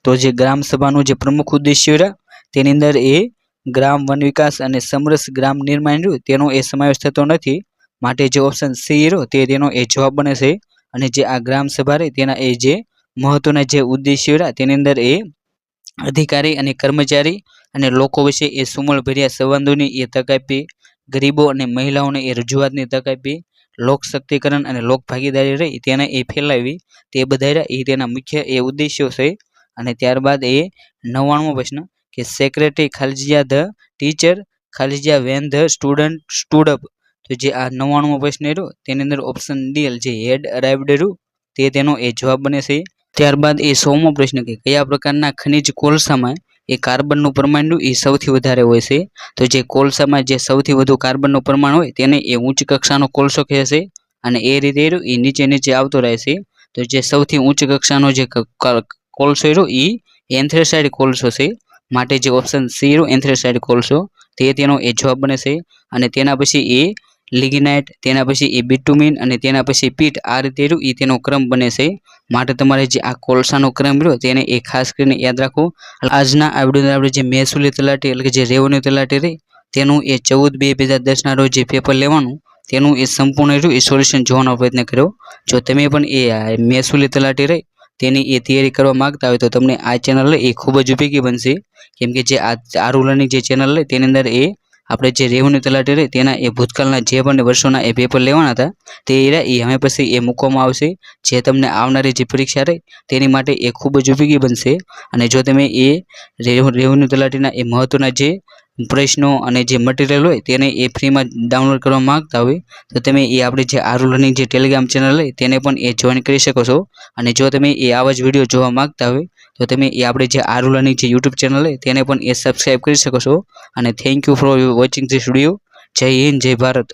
તો જે ગ્રામ સભાનું જે પ્રમુખ ઉદ્દેશ્ય રહ્યા તેની અંદર એ ગ્રામ વન વિકાસ અને સમરસ ગ્રામ નિર્માણ રહ્યું તેનો એ સમાવેશ થતો નથી, માટે જે ઓપ્શન સી રહ્યો તે તેનો એ જવાબ બને છે. અને જે આ ગ્રામ સભા રહી તેના એ જે મહત્વના જે ઉદ્દેશ્યો રહ્યા તેની અંદર એ અધિકારી અને કર્મચારી અને લોકો વિશે એ સુમેળભર્યા સંવાદોની એ તક આપી, ગરીબો અને મહિલાઓને એ રજૂઆતની તક આપી, લોક શક્તિકરણ અને લોક ભાગીદારી રહી તેને એ ફેલાવી, તે બધા એ તેના મુખ્ય એ ઉદ્દેશ્યો છે. અને ત્યારબાદ એ 99મો પ્રશ્ન કે સેક્રેટરી ખાલિજિયા ધ ટીચર, ખાલિજિયા when the student stood up. તો જે આ 99મો પ્રશ્ન રહ્યો તેની અંદર ઓપ્શન ડી જે હેડ અરાઇવ્ડ રહ્યું તે તેનો એ જવાબ બને છે. ત્યારબાદ એ 100મો પ્રશ્ન કે કયા પ્રકારના ખનિજ કોલસામાં એ કાર્બનનું પ્રમાણ એ સૌથી વધારે હોય છે? તો જે કોલસામાં જે સૌથી વધુ કાર્બનનું પ્રમાણ હોય તેને એ ઉચ્ચ કક્ષાનો કોલસો કહે છે, અને એ રીતે એ નીચે નીચે આવતો રહે છે. તો જે સૌથી ઉચ્ચ કક્ષાનો જે કોલસો રહ્યો એ એન્થ્રેસાઇડ કોલસો છે, માટે જે ઓપ્શન સી રહ્યો એન્થ્રેસાઇડ કોલસો તે તેનો એ જવાબ બને છે. અને તેના પછી એ લિગ્નાઇટ, તેના પછી એ બિટુમિન અને તેના પછી પીટ, આ રીતે એ તેનો ક્રમ બને છે, માટે તમારે જે આ કોલસાનો ક્રમ રહ્યો તેને એ ખાસ કરીને યાદ રાખો. આજના આ વિડીયોની આપણે જે મહેસૂલી તલાટી એટલે કે જે રેવન્યુ તલાટી રહી તેનું એ 14/2/2010 રોજ જે પેપર લેવાનું તેનું એ સંપૂર્ણ રહ્યું એ સોલ્યુશન જોવાનો પ્રયત્ન કર્યો. જો તમે પણ એ મહેસૂલી તલાટી રહી તેની એ તૈયારી કરવા માંગતા હોય તો તમને આ ચેનલ એ ખૂબ જ ઉપયોગી બનશે, કેમ કે જે આરુ લર્નિંગ જે ચેનલ લે તેની અંદર એ આપણે જે રેવન્યુ તલાટી રહે તેના એ ભૂતકાળના જે પણ વર્ષોના એ પેપર લેવાના હતા તે હવે પછી એ મૂકવામાં આવશે, જે તમને આવનારી જે પરીક્ષા રહે તેની માટે એ ખૂબ જ ઉપયોગી બનશે. અને જો તમે એ રેવન્યુ તલાટીના એ મહત્વના જે પ્રશ્નો અને જે મટીરિયલ હોય તેને એ ફ્રીમાં ડાઉનલોડ કરવા માંગતા હોય તો તમે એ આપણે જે આરુ લર્નિંગ જે ટેલિગ્રામ ચેનલ હોય તેને પણ એ જોઈન કરી શકો છો. અને જો તમે એ આવા જ વિડીયો જોવા માંગતા હોય તો તમે એ આપણે જે આરુ લર્નિંગ જે યુટ્યુબ ચેનલ હોય તેને પણ એ સબસ્ક્રાઈબ કરી શકો છો. અને thank you for watching this video. જય હિન્દ, જય ભારત.